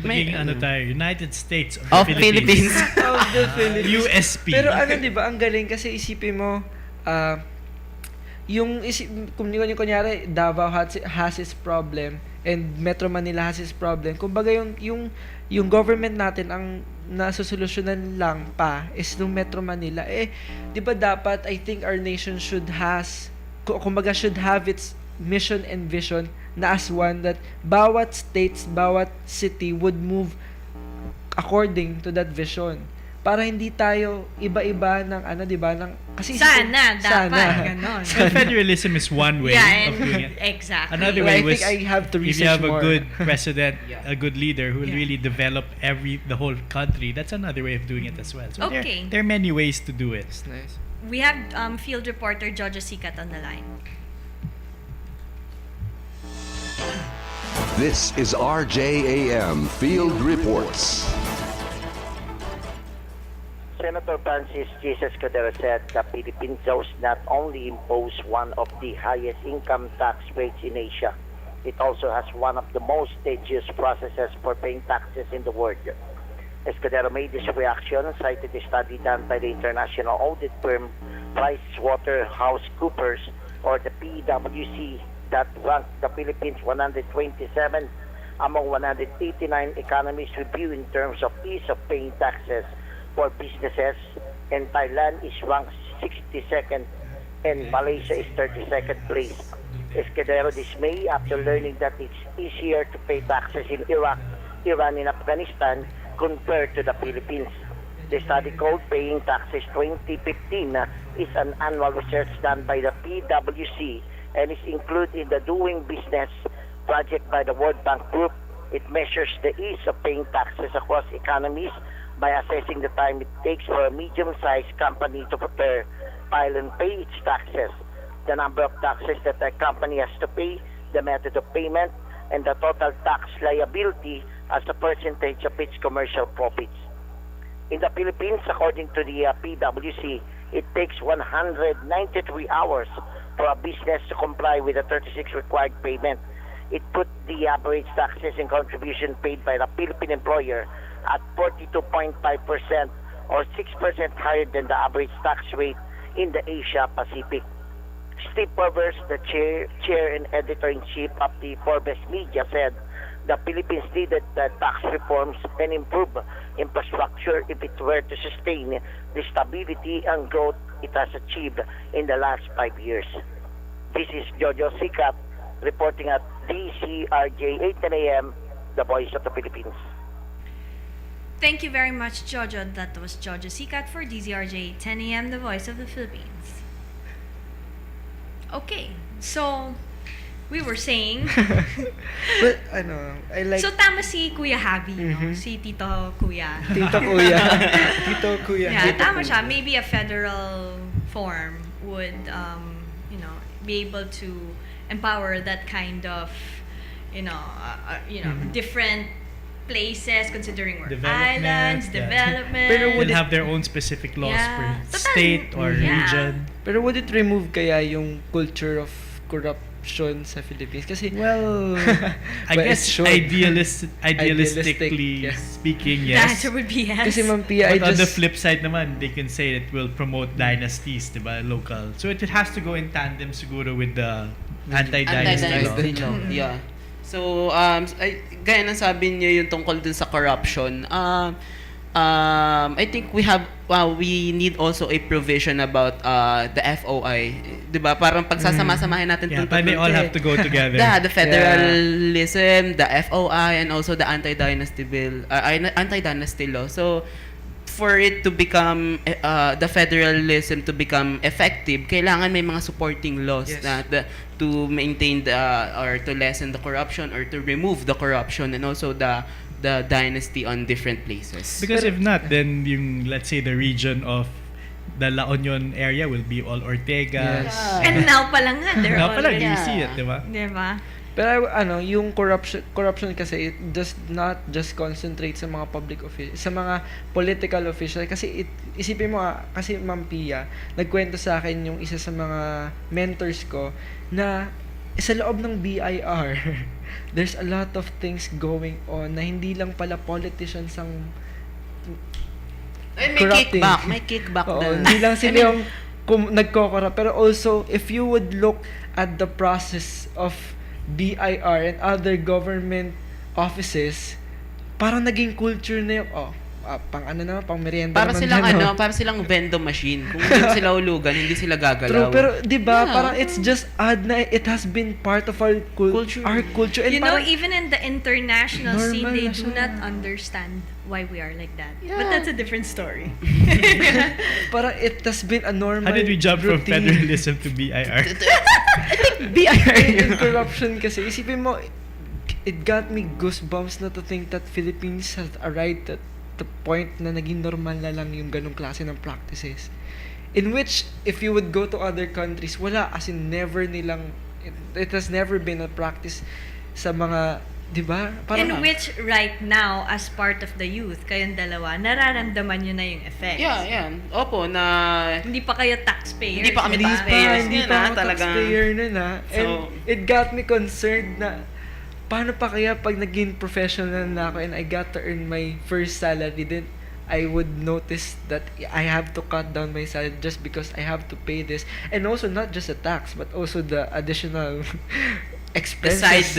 Maging tayo, United States of Philippines. Of the Philippines. USP. Pero di ba, ang galing kasi isipin mo, kung kunyari, Davao has its problem and Metro Manila has its problem. Kumbaga yung government natin ang nasusolusyonan lang pa is yung Metro Manila. Di ba dapat, I think our nation should have its mission and vision na as one, that bawat states, bawat city would move according to that vision. Para hindi tayo iba-iba ng di ba, kasi Dapat ganon. And federalism is one way Yeah, of doing it. exactly. Another I way think was I have to if research you have more. a good president, Yeah. a good leader who will Yeah. really develop the whole country. That's another way of doing it as well. So Okay. there are many ways to do it. It's nice. We have field reporter Jojo Sikat on the line. This is RJAM Field Reports. Senator Francis Jesus Cordero said the Philippines does not only impose one of the highest income tax rates in Asia, it also has one of the most tedious processes for paying taxes in the world. Escudero made this reaction, cited a study done by the international audit firm PricewaterhouseCoopers, or the PwC, that ranked the Philippines 127 among 189 economies reviewed in terms of ease of paying taxes for businesses, and Thailand is ranked 62nd and Malaysia is 32nd place. Escudero dismay after learning that it's easier to pay taxes in Iraq, Iran, and Afghanistan compared to the Philippines. The study called Paying Taxes 2015 is an annual research done by the PwC and is included in the Doing Business project by the World Bank Group. It measures the ease of paying taxes across economies by assessing the time it takes for a medium-sized company to prepare, file, and pay its taxes, the number of taxes that a company has to pay, the method of payment, and the total tax liability as a percentage of its commercial profits. In the Philippines, according to the PwC, it takes 193 hours for a business to comply with the 36 required payment. It put the average taxes and contribution paid by the Philippine employer at 42.5% or 6% higher than the average tax rate in the Asia Pacific. Steve Forbes, the chair and editor-in-chief of the Forbes Media, said the Philippines needed tax reforms and improve infrastructure if it were to sustain the stability and growth it has achieved in the last 5 years. This is Jojo Sikat reporting at DCRJ 8 a.m., the voice of the Philippines. Thank you very much, Jojo. That was Jojo Sikat for DZRJ 10 a.m., the voice of the Philippines. Okay, so we were saying... But, I like... So, tama si Kuya Javi, no? Si Tito Kuya. Tito Kuya. Tito Kuya. Yeah, Tito tama Kuya. siya. Maybe a federal form would, be able to empower that kind of, different places, considering we're Development, islands, yeah. development. Pero would They'll have their own specific laws Yeah. per Total, state or yeah. region. Pero would it remove kaya yung culture of corruption sa Philippines? Kasi, Well, I Well, guess it should. idealistically yes. speaking, The yes. answer would be yes. kasi Ma'am Pia, But on the flip side naman, they can say it will promote dynasties, diba, local. So it has to go in tandem siguro with the anti-dynasty law. Anti-dynasty law. Yeah. So, gaya ng sabi niyo yung tungkol dun sa corruption, I think we need also a provision about the FOI. Diba? Parang pagsasama-samahin natin Yeah, itong but they all tatlo have to go together. The federalism, the FOI, and also the anti-dynasty bill, anti-dynasty law. So, for it to become, the federalism to become effective, kailangan may mga supporting laws Yes. to maintain or to lessen the corruption or to remove the corruption and also the dynasty on different places. Because if not, then let's say the region of the La Union area will be all Ortega. Yes. And now pa lang nga, they're Now pala, already... you see it, diba? Diba? Pero yung corruption kasi, it does not just concentrate sa mga public officials, sa mga political officials. Kasi isipin mo kasi Ma'am Pia, nagkwento sa akin yung isa sa mga mentors ko na sa loob ng BIR, there's a lot of things going on na hindi lang pala politicians ang Ay, corrupting. may kickback Oo, din. hindi lang sila yung nagkokora. Pero also, if you would look at the process of BIR and other government offices, parang naging culture na yung, pang merienda Para naman silang dyan, para silang vending machine. Kung hindi sila hulugan, hindi sila gagalaw. True, pero di ba, Yeah. parang it's just odd na it has been part of our culture. Our culture. And You know, parang, even in the international scene, normal they na do siya. not understand why we are like that. Yeah. But that's a different story. parang it has been a normal How did we jump from routine. federalism to BIR? In corruption kasi, isipin mo, it got me goosebumps na to think that Philippines has arrived at the point na naging normal na lang yung ganong klase ng practices. In which, if you would go to other countries, wala, as in never nilang, it has never been a practice sa mga, di ba? In which, right now, as part of the youth, kayong dalawa, nararamdaman nyo na yung effects. Yeah. Opo, na Hindi pa kayo taxpayers. Hindi pa kami diba? taxpayers. Hindi Yun pa na, ako talagang- taxpayer na na. And So- it got me concerned na, paano pa kaya pag naging professional na ako and I got to earn my first salary, then I would notice that I have to cut down my salary just because I have to pay this. And also, not just the tax, but also the additional expenses Besides,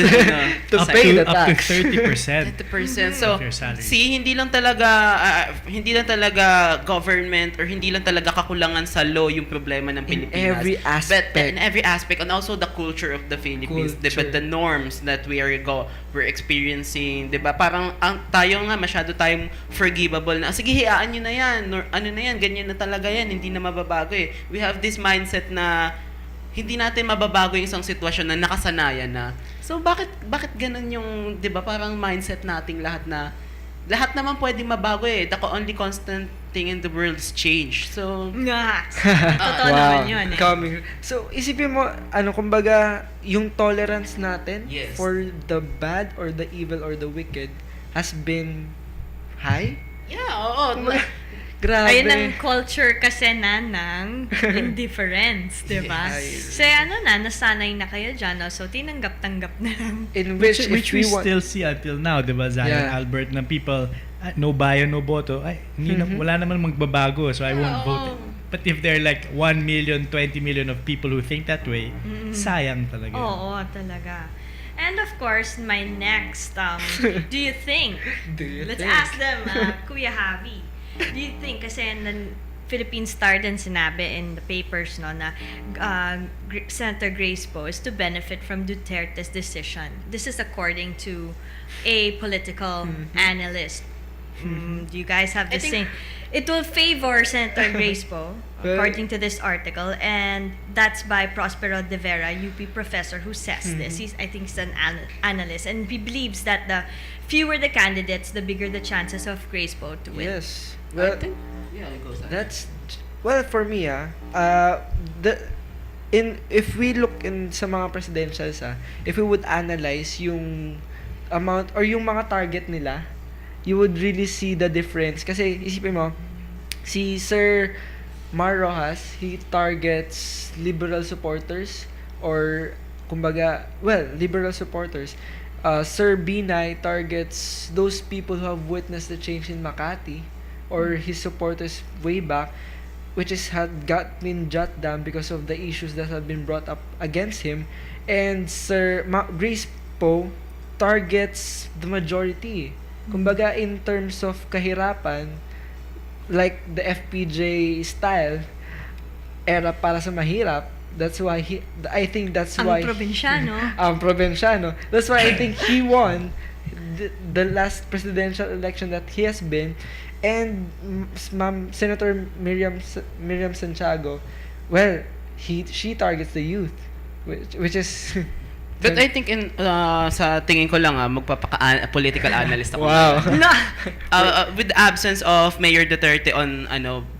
to up pay to the tax. 30%. 30%. So, Of your salary. hindi lang talaga government or hindi lang talaga kakulangan sa law yung problema ng In Pilipinas. every aspect. But in every aspect, and also the culture of the Philippines, Culture. the norms that we're experiencing, 'di ba? Parang tayo nga masyado tayong forgivable na sige, hiyaan niyo na 'yan. Ano na 'yan, ganyan na talaga 'yan, hindi na mababago eh. We have this mindset na hindi natin mababago yung isang sitwasyon na nakasanayan na. So bakit ganun yung, 'di ba, parang mindset nating lahat naman pwedeng mabago eh. The only constant thing in the world is change. So Nga. Totoo naman yun eh. Coming. So, isipin mo, kumbaga, yung tolerance natin Yes. for the bad or the evil or the wicked has been high. yeah, oo. Kumbaga, grabe. Ayun ang culture kasi ng indifference, di ba? Yes. Kasi nasanay na kayo dyan, no? So tinanggap-tanggap na lang. In which, Which if we want, still see until now, di ba, Zion, Yeah. Albert, na people, no bayo, no boto, hindi na, wala naman magbabago, so I won't vote. But if there are like 1 million, 20 million of people who think that way, sayang talaga. Oo, talaga. And of course, my next, do you think? Let's ask them, Kuya Javi. Do you think, kasi Philippine Star din sinabi in the papers, no, na Senator Grace Poe is to benefit from Duterte's decision. This is according to a political analyst. Do you guys have the same? It will favor Senator Grace Poe, according to this article, and that's by Prospero De Vera, UP professor, who says this. I think he's an analyst, and he believes that the fewer the candidates, the bigger the chances of Grace Poe to win. yes. Well, It goes that. that's, well, for me, if we look in sa mga presidentials, if we would analyze yung amount or yung mga target nila, you would really see the difference. Kasi isipin mo, si Sir Mar Rojas, he targets liberal supporters or kumbaga, well, liberal supporters. Sir Binay targets those people who have witnessed the change in Makati or his supporters way back, which had been jot down because of the issues that have been brought up against him. And Grace Poe targets the majority. Kumbaga, in terms of kahirapan, like the FPJ style, era para sa mahirap, that's why I think that's why Probinsyano. ang probinsyano. That's why I think he won the last presidential election that he has been. And Senator Miriam Santiago, well, she targets the youth, which is But I think sa tingin ko lang political analyst ako. wow. With the absence of Mayor Duterte on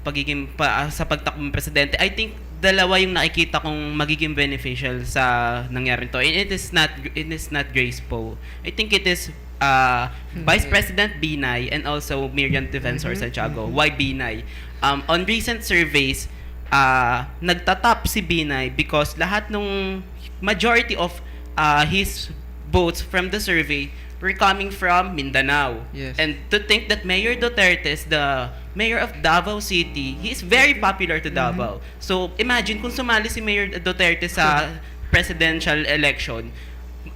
pagiging sa pagtakbong presidente, I think dalawa yung nakikita kong magiging beneficial sa nangyari to. And it is not Grace Poe. I think it is Vice President Binay and also Miriam Defensor Santiago. Why Binay? On recent surveys, nagtatap si Binay because lahat ng majority of his votes from the survey were coming from Mindanao. Yes. And to think that Mayor Duterte is the mayor of Davao City, he is very popular to Davao. So imagine kung sumali si Mayor Duterte sa presidential election,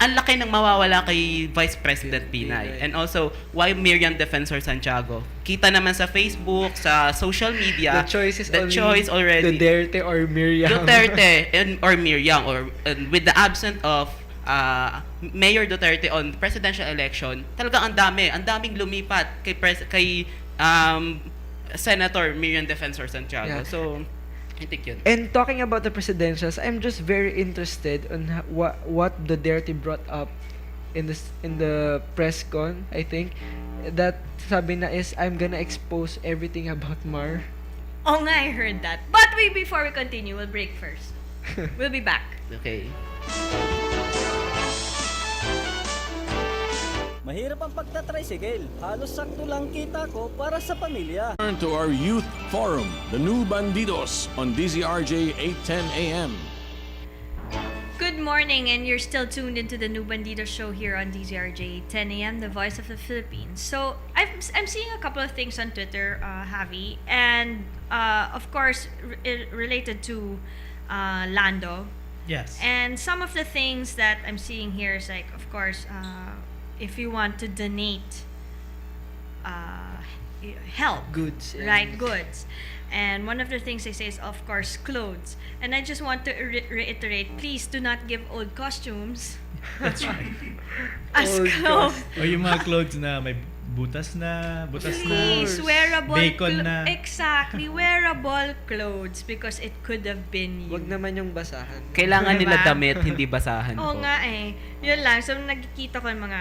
ang laki ng mawawala kay Vice President Binay. And also, why Miriam Defensor Santiago? Kita naman sa Facebook, sa social media, The choice is already Duterte or Miriam. Duterte or Miriam, or with the absence of Mayor Duterte on presidential election, talagang ang daming lumipat kay Senator Miriam Defensor Santiago. Yeah. So I think yun. And talking about the presidentials, I'm just very interested on what Duterte brought up in the press con. I think that sabi na is, I'm gonna expose everything about Mar. Oh nga, I heard that. But wait, before we continue, we'll break first. We'll be back. Okay. Mahirap ang pagtatricycle. Halos sakto lang kita ko para sa pamilya. Turn to our youth forum, the new Bandidos on DZRJ 810 AM. Good morning, and you're still tuned into the new Bandidos show here on DZRJ 10 a.m., the voice of the Philippines. So I'm seeing a couple of things on Twitter, Javi, and of course related to Lando. Yes. And some of the things that I'm seeing here is like, of course, if you want to donate help, Goods. And right, goods. And one of the things they say is, of course, clothes. And I just want to reiterate, please do not give old costumes That's right. as Old clothes. O yung mga clothes na may butas na. Please, wearable Bacon na. Exactly, wearable clothes because it could have been you. Wag naman yung basahan. Kailangan Diba? nila damit, hindi basahan Oo po. nga eh. Yun lang. So, nagkikita ko yung mga,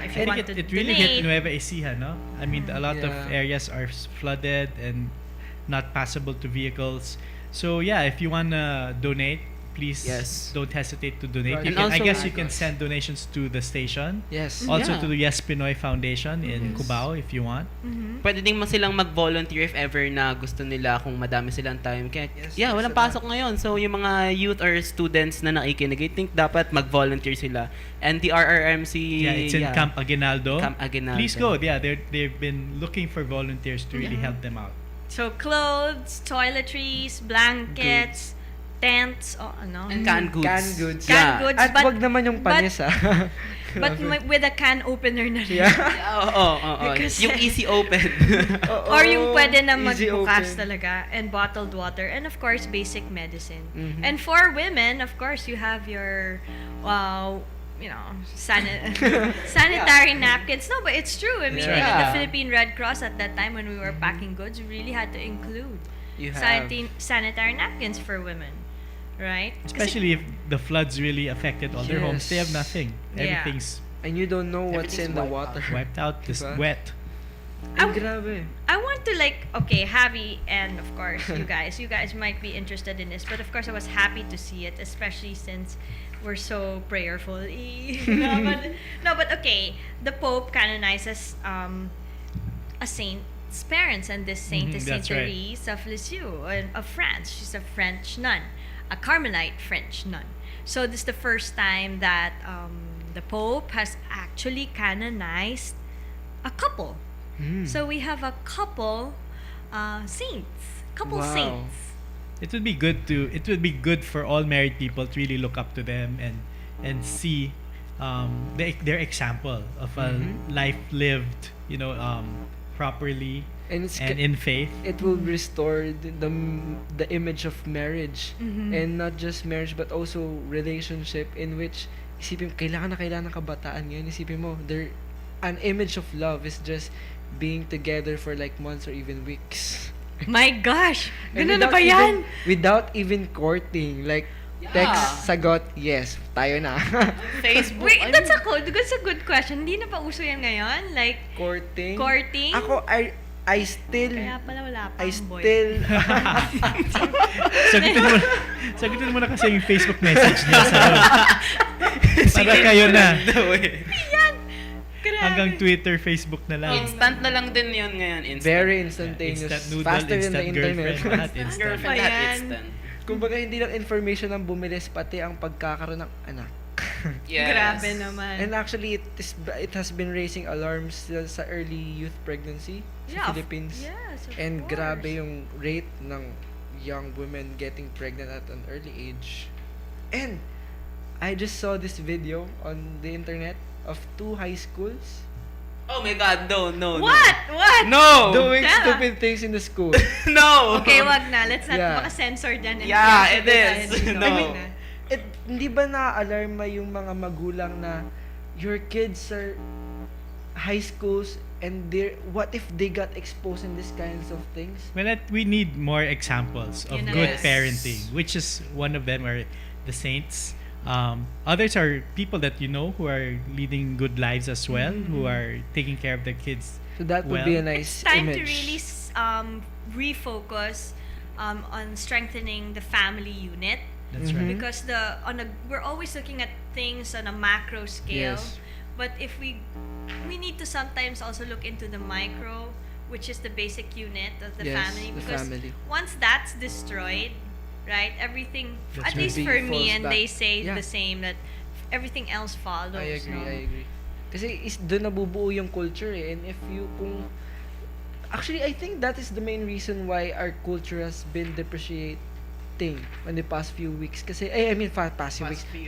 if you I want think to it really hit donate. Nueva Ecija, no? I mean, a lot of Yeah. areas are flooded and not passable to vehicles. So yeah, if you wanna donate, please Yes. don't hesitate to donate. And You can, I also- guess you can send donations to the station. Yes. Also Yeah. to the Yes Pinoy Foundation in Cubao if you want. Pwede din mo silang mag-volunteer if ever na gusto nila kung madami silang time. Kaya, Yes, yeah, walang salamat. pasok ngayon. So, yung mga youth or students na nakikinig, I think dapat mag-volunteer sila. And the RRMC, Yeah, it's in Camp Aguinaldo. Camp Aguinaldo. Please go. Yeah, they've been looking for volunteers to really help them out. So, clothes, toiletries, blankets, tents, And canned goods. Canned goods. Canned Yeah. goods. At but- wag naman yung panis, But with a can opener na rin. Yeah. Yeah, oo. Because- Yung easy open. Or yung pwede na Easy magbukas open. talaga. And bottled water. And of course, basic medicine. Mhm. And for women, of course, you have your, sanitary napkins. No, but it's true. I mean, Yeah. even the Philippine Red Cross at that time when we were packing goods, we really had to include You have. sanitary napkins for women. Right? Kasi- Especially if the floods really affected all their homes. They have Yes. nothing. Yeah. Everything's And you don't know what's in the water. wiped out, just Diba? wet. Ay, grabe. I want to Javi and of course you guys might be interested in this, but of course I was happy to see it, especially since we're so prayerful. no, but okay, the Pope canonizes a saint's parents, and this saint is Saint that's right. Therese of Lisieux of France. She's a French nun, a Carmelite French nun. So this is the first time that the Pope has actually canonized a couple. So we have a couple saints. Wow. Saints. It would be good for all married people to really look up to them and see their example of a life lived, properly And it's and in faith. it will restore the image of marriage, and not just marriage but also relationship, in which isipin kailangan ng kabataan ngayon. Isipin mo, an image of love is just being together for like months or even weeks. My gosh! And Ganun na without ba yan? without even courting, like text, sagot, yes, tayo na. Facebook. Wait, that's a good question. Hindi na pa uso yan ngayon? Like, Courting. courting? Ako, I still, Kaya pala wala pa I ang boy. still, Sagutin mo na kasi yung Facebook message nila sa para kayo na. Grabe. Hanggang Twitter, Facebook na lang. Instant na lang din yun ngayon. Instant. very instantaneous, Instant noodle, faster than the instant internet. girlfriend, lahat instant. Girlfriend, Ayan. lahat instant. Kumbaga, hindi lang information ang bumilis, pati ang pagkakaroon ng anak. Yes. Grabe naman. And actually, it has been raising alarms sa early youth pregnancy Yeah, sa Philippines. Yes, of And course. grabe yung rate ng young women getting pregnant at an early age. And I just saw this video on the internet of 2 high schools Oh my God, no. What? What? No! doing Tara. stupid things in the school. No! Okay, wag na. Let's not Yeah. maka-censor dyan. and Yeah, cancel it is. tayo dito. No. Wag na. Hindi ba na-alarma yung mga magulang na your kids are high schools and what if they got exposed in these kinds of things? Well, we need more examples of Yun na good lang. parenting, which is one of them are the saints. Others are people that you know who are leading good lives as well, who are taking care of their kids. So that would Well, be a nice It's time image. to really refocus on strengthening the family unit. That's right. Because we're always looking at things on a macro scale, Yes. but if we need to sometimes also look into the micro, which is the basic unit of the Yes, family. the Because family. once that's destroyed, right, everything, That's at least right. for Falls me, and back. they say Yeah. the same, that everything else follows. I agree, no? I agree. Kasi doon nabubuo yung culture eh. And if you, actually, I think that is the main reason why our culture has been depreciating thing in the past few weeks. Kasi,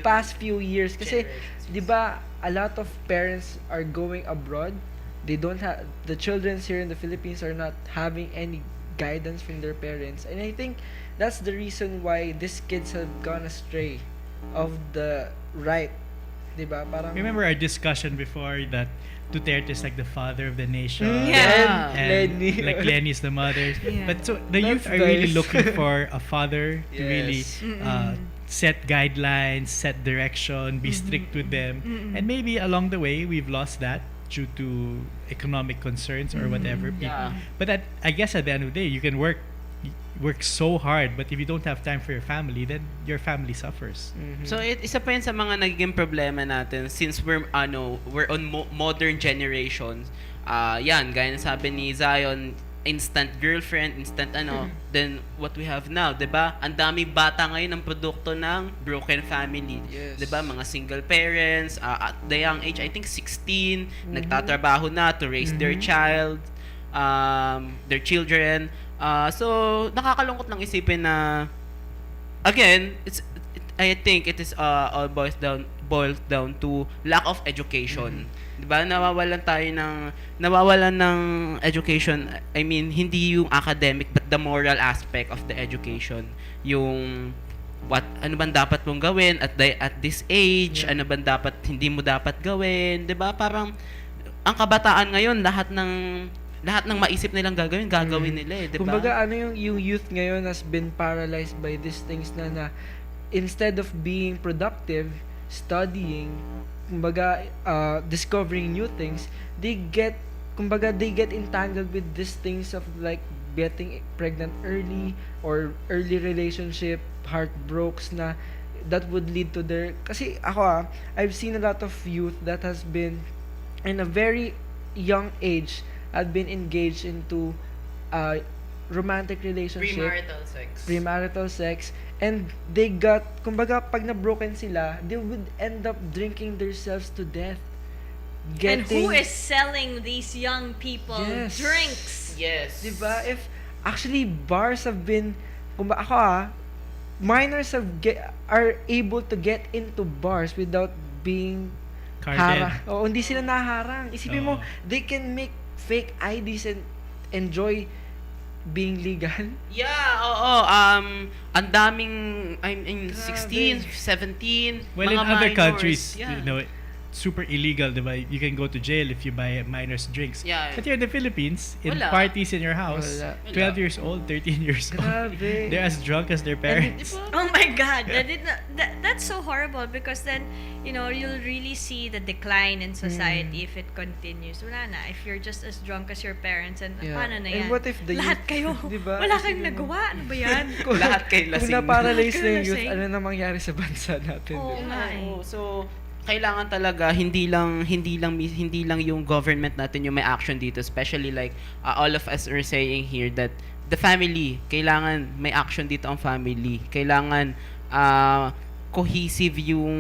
past few years. Kasi, di ba, a lot of parents are going abroad. They don't have, the children here in the Philippines are not having any guidance from their parents. And I think that's the reason why these kids have gone astray of the right. Diba? Parang, Remember our discussion before that Duterte is like the father of the nation. Yeah. And Lenny. like Lenny is the mother. Yeah. But so the youth That's are really nice. looking for a father to really Yes. set guidelines, set direction, be strict with them. And maybe along the way, we've lost that due to economic concerns or whatever. Yeah. But I guess at the end of the day, you can work so hard, but if you don't have time for your family, then your family suffers. So isa pa yun sa mga nagiging problema natin since we're on modern generations. Yan, gaya na sabi ni Zion, instant girlfriend, instant then what we have now, 'di ba? Ang daming bata ngayon ng produkto ng broken family. Yes. 'Di ba? Mga single parents at the young age, I think 16, nagtatrabaho na to raise their child, their children. So nakakalungkot lang isipin na again, I think it is all boils down to lack of education. 'Di ba? Nawawalan ng education. I mean, hindi yung academic but the moral aspect of the education. Yung ano bang dapat mong gawin at this age, ano bang dapat hindi mo dapat gawin, 'di ba? Parang ang kabataan ngayon lahat ng maisip nilang gagawin nila, 'di ba? Kumbaga yung youth ngayon has been paralyzed by these things na instead of being productive, studying, kumbaga discovering new things, they get entangled with these things of like getting pregnant early or early relationship heartbreaks na that would lead to their, kasi ako I've seen a lot of youth that has been in a very young age had been engaged into romantic relationship, premarital sex, and they got, kumbaga, pag na-broken sila, they would end up drinking themselves to death. And who is selling these young people Yes. drinks? Yes. Diba? If actually bars have been, ako minors are able to get into bars without being Carded. Oo, hindi sila naharang. Isipin mo, Oo. they can make fake IDs and enjoy being legal. Yeah, oo. Ang daming, I mean, 16, 17, Well, mga in other minors. countries, Yeah. super illegal, diba? You can go to jail if you buy minors drinks. Yeah. But here in the Philippines, in Wala. parties in your house, Wala. 12 years old, 13 years old, Grabe. they're as drunk as their parents. Oh my God, that's so horrible because then, you'll really see the decline in society if it continues. Wala na. If you're just as drunk as your parents, and Yeah. paano na And yan? what if the Lahat youth- kayo, Diba? wala kayong Isipin mo. nagawa. Ano ba yan? Lahat kayo Kung lasing. na-paralyze na Lahat yung youth, kayo ano na mangyari sa bansa natin? Oo diba? nga eh. Oo, so kailangan talaga hindi lang yung government natin yung may action dito, especially like all of us are saying here that the family, kailangan may action dito ang family. Kailangan cohesive yung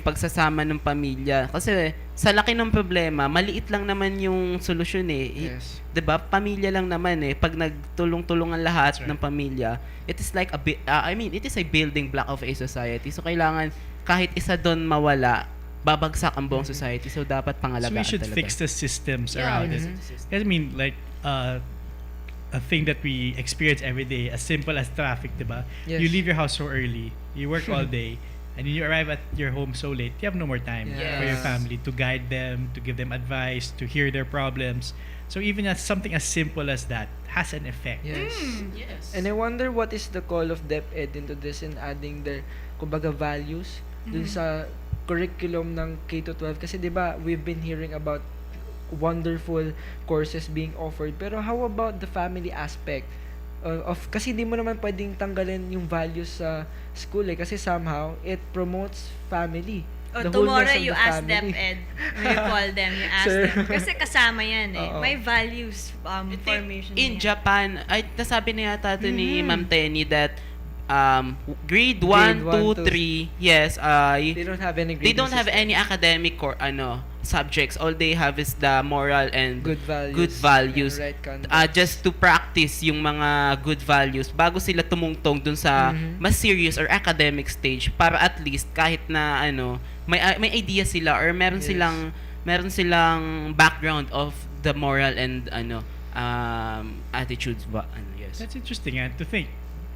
pagsasama ng pamilya. Kasi sa laki ng problema, maliit lang naman yung solusyon eh. Yes. 'Di ba? Pamilya lang naman eh. Pag nagtulong-tulungan lahat That's right. ng pamilya, it is like it is a building block of a society. So kailangan kahit isa doon mawala, babagsak ang buong society. So dapat So pangalagaan we should talaga. fix the systems Yeah, around it. mhm. I mean, like, a thing that we experience every day, as simple as traffic, diba? Yes. You leave your house so early, you work all day, and then you arrive at your home so late, you have no more time for your Yes. family to guide them, to give them advice, to hear their problems. So even as something as simple as that has an effect. Yes. Yes. And I wonder what is the call of DepEd into this and adding their, kumbaga, values dun sa curriculum ng K-12. Kasi di ba we've been hearing about wonderful courses being offered. Pero how about the family aspect? Kasi di mo naman pwedeng tanggalin yung values sa school eh. Kasi somehow, it promotes family. The Tomorrow wholeness of you the ask family. DepEd. You call them, you ask Sir. them. Kasi kasama yan eh. Oo. May values I think formation in yan. Japan, ay nasabi na yata ito ni Ma'am Tenny that grade Grade 1, one 2, to- 3, yes, They don't have any they grading don't have system. any academic or subjects. All they have is the moral and Good values. good values. And right conduct. Just to practice yung mga good values bago sila tumungtong dun sa mas serious or academic stage, para at least kahit na may idea sila or Yes. meron silang background of the moral and attitudes yes. That's interesting, and to think,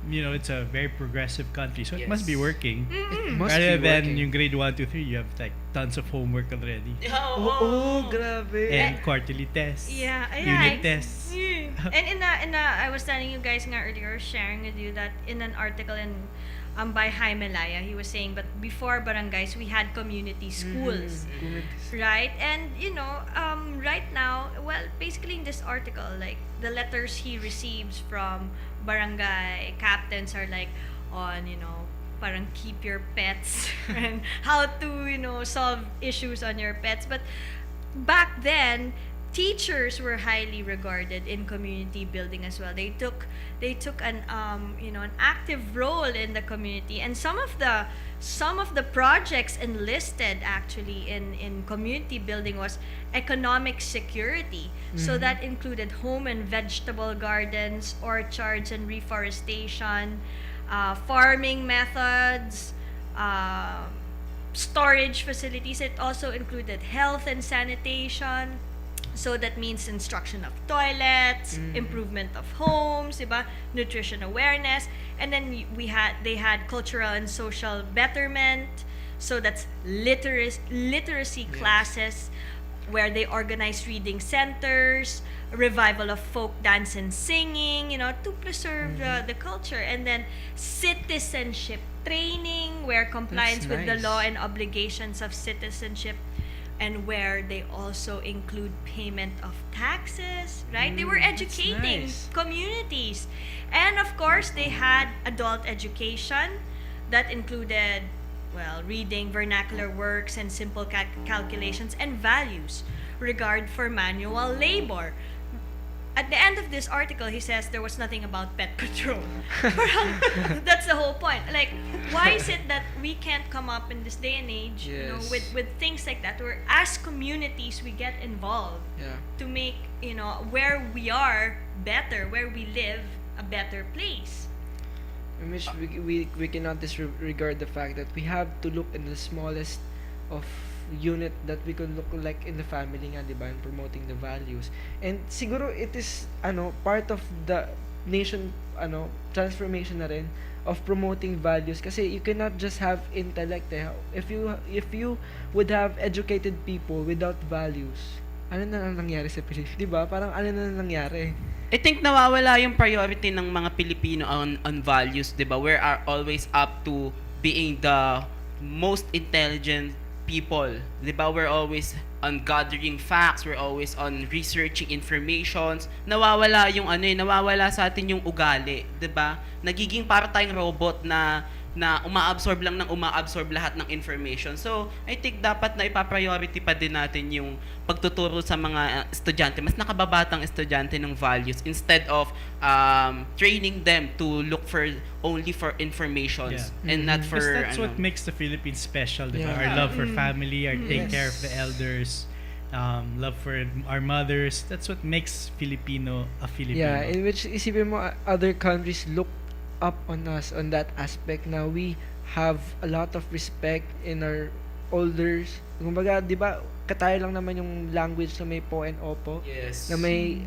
it's a very progressive country, so it must be Yes. working. It must Rather be than working. yung grade 1 to 3, you have like tons of homework already. Oh, grabe. And quarterly tests. Yeah, Unit tests. And I was telling you guys nga earlier, sharing with you that in an article by Jaime Laya, he was saying, but before barangays, we had community schools. Right? And, right now, well, basically in this article, like, the letters he receives from barangay captains are like on, parang keep your pets and how to, solve issues on your pets. But back then, teachers were highly regarded in community building as well. They took an an active role in the community, and some of the projects enlisted actually in community building was economic security. So that included home and vegetable gardens, orchards and reforestation, farming methods, storage facilities. It also included health and sanitation. So that means instruction of toilets, improvement of homes, diba? Nutrition awareness, and then they had cultural and social betterment. So that's literacy classes, where they organized reading centers, revival of folk dance and singing, to preserve the culture, and then citizenship training, where compliance That's with the nice. law and obligations of citizenship, and where they also include payment of taxes, right? They were That's educating nice. communities. And of course, they had adult education that included, well, reading, vernacular works, and simple calculations, and values, regard for manual labor. At the end of this article, he says there was nothing about pet control. That's the whole point. Like, why is it that we can't come up in this day and age, Yes. with things like that, where as communities we get involved Yeah. to make, where we are better, where we live, a better place. In which we cannot disregard the fact that we have to look in the smallest of unit that we could look like in the family nga, diba, and promoting the values. And siguro it is part of the nation transformation na rin of promoting values, kasi you cannot just have intellect if you would have educated people without values. Ano na nangyari sa Pilipinas? Diba? Parang ano na nangyari? I think nawawala yung priority ng mga Pilipino on values, 'di ba? We are always up to being the most intelligent people, 'di ba? We're always on gathering facts, we're always on researching informations. Nawawala yung nawawala sa atin yung ugali, 'di ba? Nagiging para tayong robot na umaabsorb lahat ng information. So, I think dapat na ipa-priority pa din natin yung pagtuturo sa mga estudyante, mas nakababatang estudyante ng values, instead of training them to look only for informations and not for Because that's what makes the Philippines special, diba? Yeah. Our love for family, our take Yes. care of the elders, love for our mothers. That's what makes Filipino a Filipino. Yeah, in which isipin mo, other countries look up on us on that aspect. Now we have a lot of respect in our elders. Kumbaga, 'di ba, katayo lang naman yung language na may po and opo, Yes. na may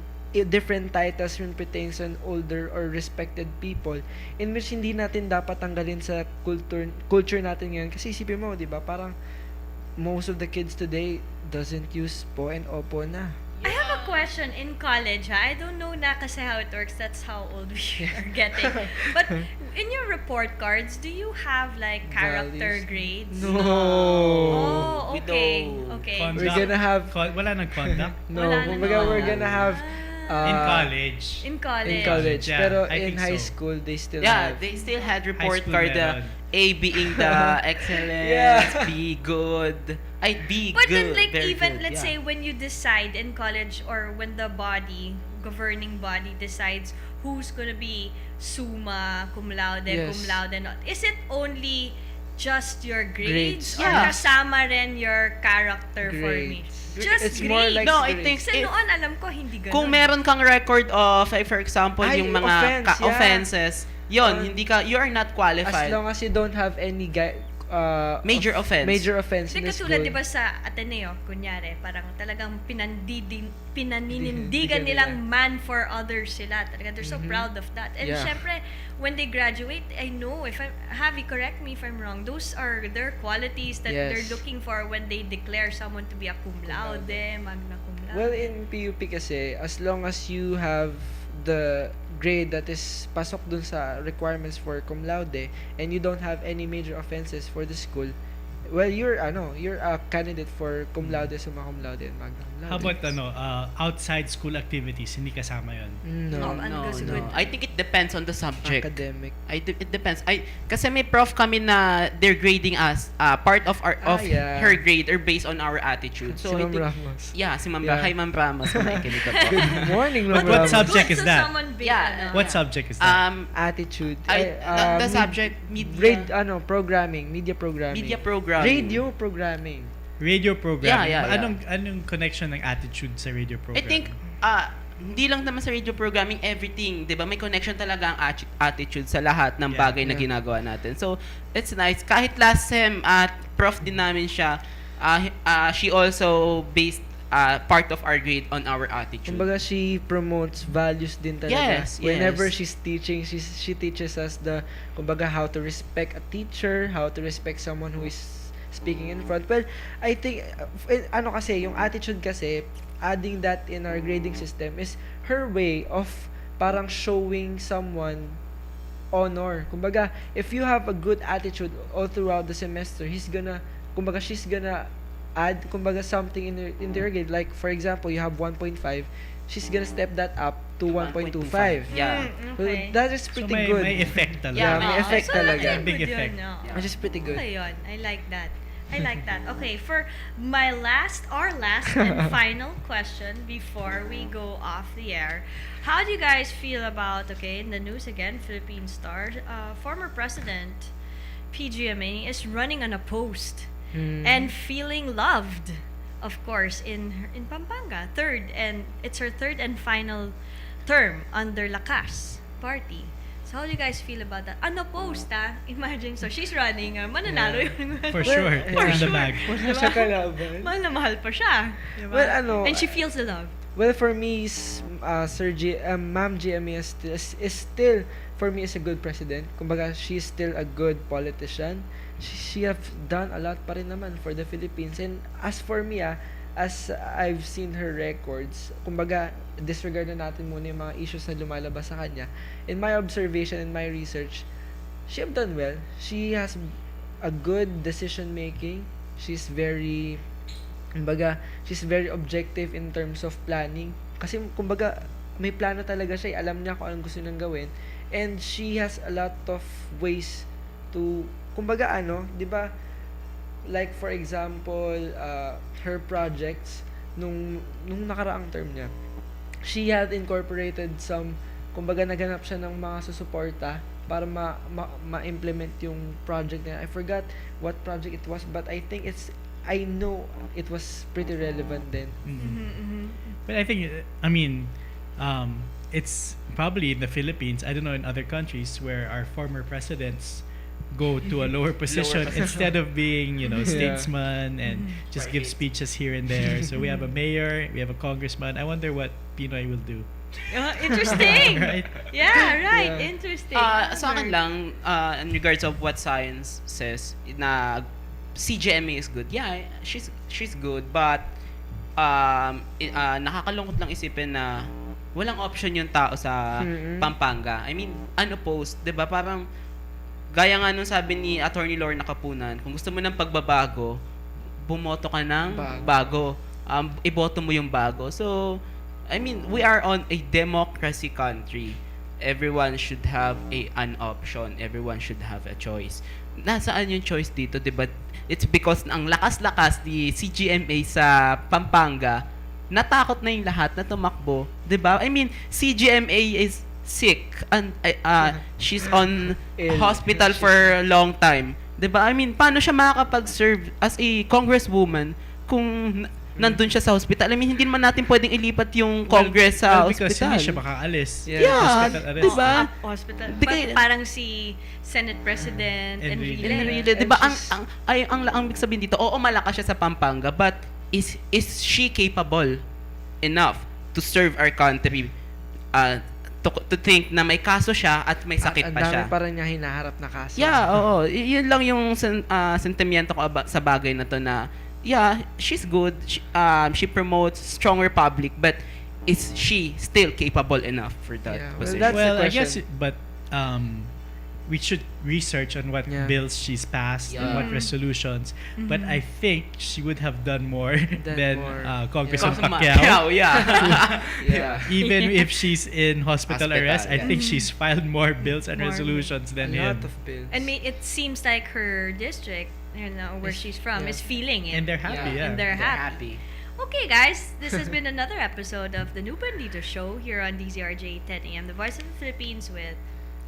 different titles when pertains on older or respected people, in which hindi natin dapat tanggalin sa culture natin ngayon. Kasi isipin mo, 'di ba, parang most of the kids today doesn't use po and opo na. I have a question in college. I don't know na kasi how it works. That's how old we are getting. But in your report cards, do you have like character Values? grades? No. Oh, We okay. don't. Okay. Conduct. We're gonna have Wala nang conduct no, Wala na kumbaga naman. we're gonna have in college. In college. in college, Yeah, pero I in think high so. school they still Yeah, have. they still had report school card, meron. A being the excellence, Yeah. B good, be But good, then, like, very even, good, let's yeah. say, when you decide in college, or when the governing body decides who's gonna be summa, cum laude, Yes. cum laude, not. Is it only just your grades, Grades. or Yeah. kasama rin your character for me? Grades. Just It's grades. more like No, I grades. think Kasi noon alam ko hindi ganun. kung meron kang record of, for example, Ay, yung mga offense, yeah. offenses, yon, Uh, you are not As qualified. long as you don't have any Major offense. Major offense Kasi in the katulad, school. di ba sa Ateneo, kunyari, parang talagang pinaninindigan Digan nilang nila. man for others sila. Talaga, they're so proud of that. And Yeah. syempre, when they graduate, I know, Javi, correct me if I'm wrong, those are their qualities that Yes. they're looking for when they declare someone to be a cum laude, magna cum laude. Well, in PUP kasi, as long as you have the grade that is pasok dun sa requirements for cum laude and you don't have any major offenses for the school, well, you're a candidate for cum laude, summa cum laude, and magna cum laude. How about outside school activities? Hindi kasama yon. No, ano kasi good? I think it depends on the subject. academic. It depends. Kasi may prof kami na they're grading us part of Yeah. her grade or based on our attitude. Si So I Ma'am think Ramos. yeah, si Ma'am Yeah. Hi Ma'am Ramos, nakikinig ako. Good morning, Ma'am What Ramos. subject is So that? someone big, Yeah. What subject is that? Attitude. The subject media Programming, media programming. media programming. Radio programming. Radio programming. Yeah. Anong connection ng attitude sa radio I programming? think hindi lang naman sa radio programming, everything, 'di ba? May connection talaga ang attitude sa lahat ng Yeah. bagay na ginagawa natin. So, it's nice. Kahit last sem at prof din namin siya, she also based part of our grade on our attitude. Kumbaga, she promotes values din talaga. Yes, Whenever yes. she's teaching, she teaches us how to respect a teacher, how to respect someone who is speaking in front. Well, I think, kasi, yung attitude kasi, adding that in our grading system is her way of parang showing someone honor. Kumbaga, if you have a good attitude all throughout the semester, she's gonna add, something in their grade. Like, for example, you have 1.5, she's gonna step that up to 1.25. Yeah. So, Okay. that is So pretty good. may effect talaga. Yeah, may effect so talaga. that's Big good effect. yun, no? Which is pretty good. Okay yun. I like that. Okay, for our last and final question before we go off the air, how do you guys feel about, in the news again, Philippine Star, former President PGMA is running unopposed and feeling loved, of course, in Pampanga, it's her third and final term under Lakas Party. So how do you guys feel about that? Unopposed, imagine, so she's running, mananalo yung For sure. For In the sure. bag. Wala Diba? siya kalaban. Mahal na mahal pa siya. Diba? Well, And she feels the love. Well, for me, Ma'am GMA is still, for me, is a good president. Kumbaga, she's still a good politician. She have done a lot pa rin naman for the Philippines. And as for me, as I've seen her records, kumbaga, disregard na natin muna yung mga issues na lumalabas sa kanya. In my observation and my research, she have done well. She has a good decision making. She's very objective in terms of planning. Kasi kumbaga, may plano talaga siya. Alam niya kung anong gusto niyang gawin. And she has a lot of ways to, kumbaga di ba, like for example, her projects, nung nakaraang term niya, she had incorporated some, kumbaga naganap siya ng mga susuporta para ma-implement yung project niya. I forgot what project it was, but I know it was pretty relevant then. But I think, it's probably in the Philippines, I don't know in other countries, where our former presidents go to a lower position instead of being, statesman and just give speeches here and there. So we have a mayor, we have a congressman. I wonder what Pinoy will do. Interesting. Right? Yeah, right. Yeah. Interesting. Sa akin lang, in regards of what science says, na CGMA is good. Yeah, she's good, but nakakalungkot lang isipin na walang option yung tao sa Pampanga. I mean, unopposed, 'di ba? Parang gaya nga nung sabi ni Attorney Lorna Kapunan, kung gusto mo ng pagbabago, bumoto ka ng bago. Iboto mo yung bago. So, I mean, we are on a democracy country. Everyone should have an option. Everyone should have a choice. Nasaan yung choice dito, 'di ba? It's because ang lakas-lakas ni CGMA sa Pampanga, natakot na yung lahat na tumakbo, 'di ba? I mean, CGMA is sick and she's on Ill. hospital for a long time. 'Di ba? I mean, paano siya makakapag-serve as a congresswoman kung nandun siya sa hospital? I mean, hindi naman natin pwedeng ilipat yung Congress sa because hospital. hindi siya makaalis. Yeah, Hospital arrest. diba? Hospital. Di But kaya- parang si Senate President Enrile. Enrile. Di ba? Ang ibig sabihin dito, oo, malakas siya sa Pampanga, but is she capable enough to serve our country? To think na may kaso siya at may sakit Ang pa siya. dami pa rin niya hinaharap na kaso. Yeah, oo. Yun lang yung sentimiento ko sa bagay na to na, yeah, she's good. She promotes strong republic, but is she still capable enough for that Yeah, well, position? that's the Well, I question. guess, but we should research on what Yeah. bills she's passed and what resolutions. But I think she would have done more than more. Congressman Pacquiao, Pacquiao. yeah. Yeah. Even if she's in hospital arrest, I yeah. think she's filed more bills and More. resolutions A than lot him. of bills. And it seems like her district, where she's from, yeah. is feeling it. And they're happy, yeah. And they're happy. Okay, guys, this has been another episode of the New Bandidos Show here on DZRJ 10 AM, the voice of the Philippines with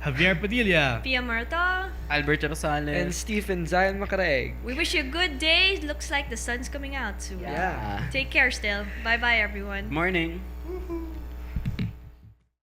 Javier Padilla. Pia Murta. Albert Rosales. And Stephen Zion Macaraeg. We wish you a good day. Looks like the sun's coming out soon. Yeah. Take care still. Bye-bye, everyone. Morning.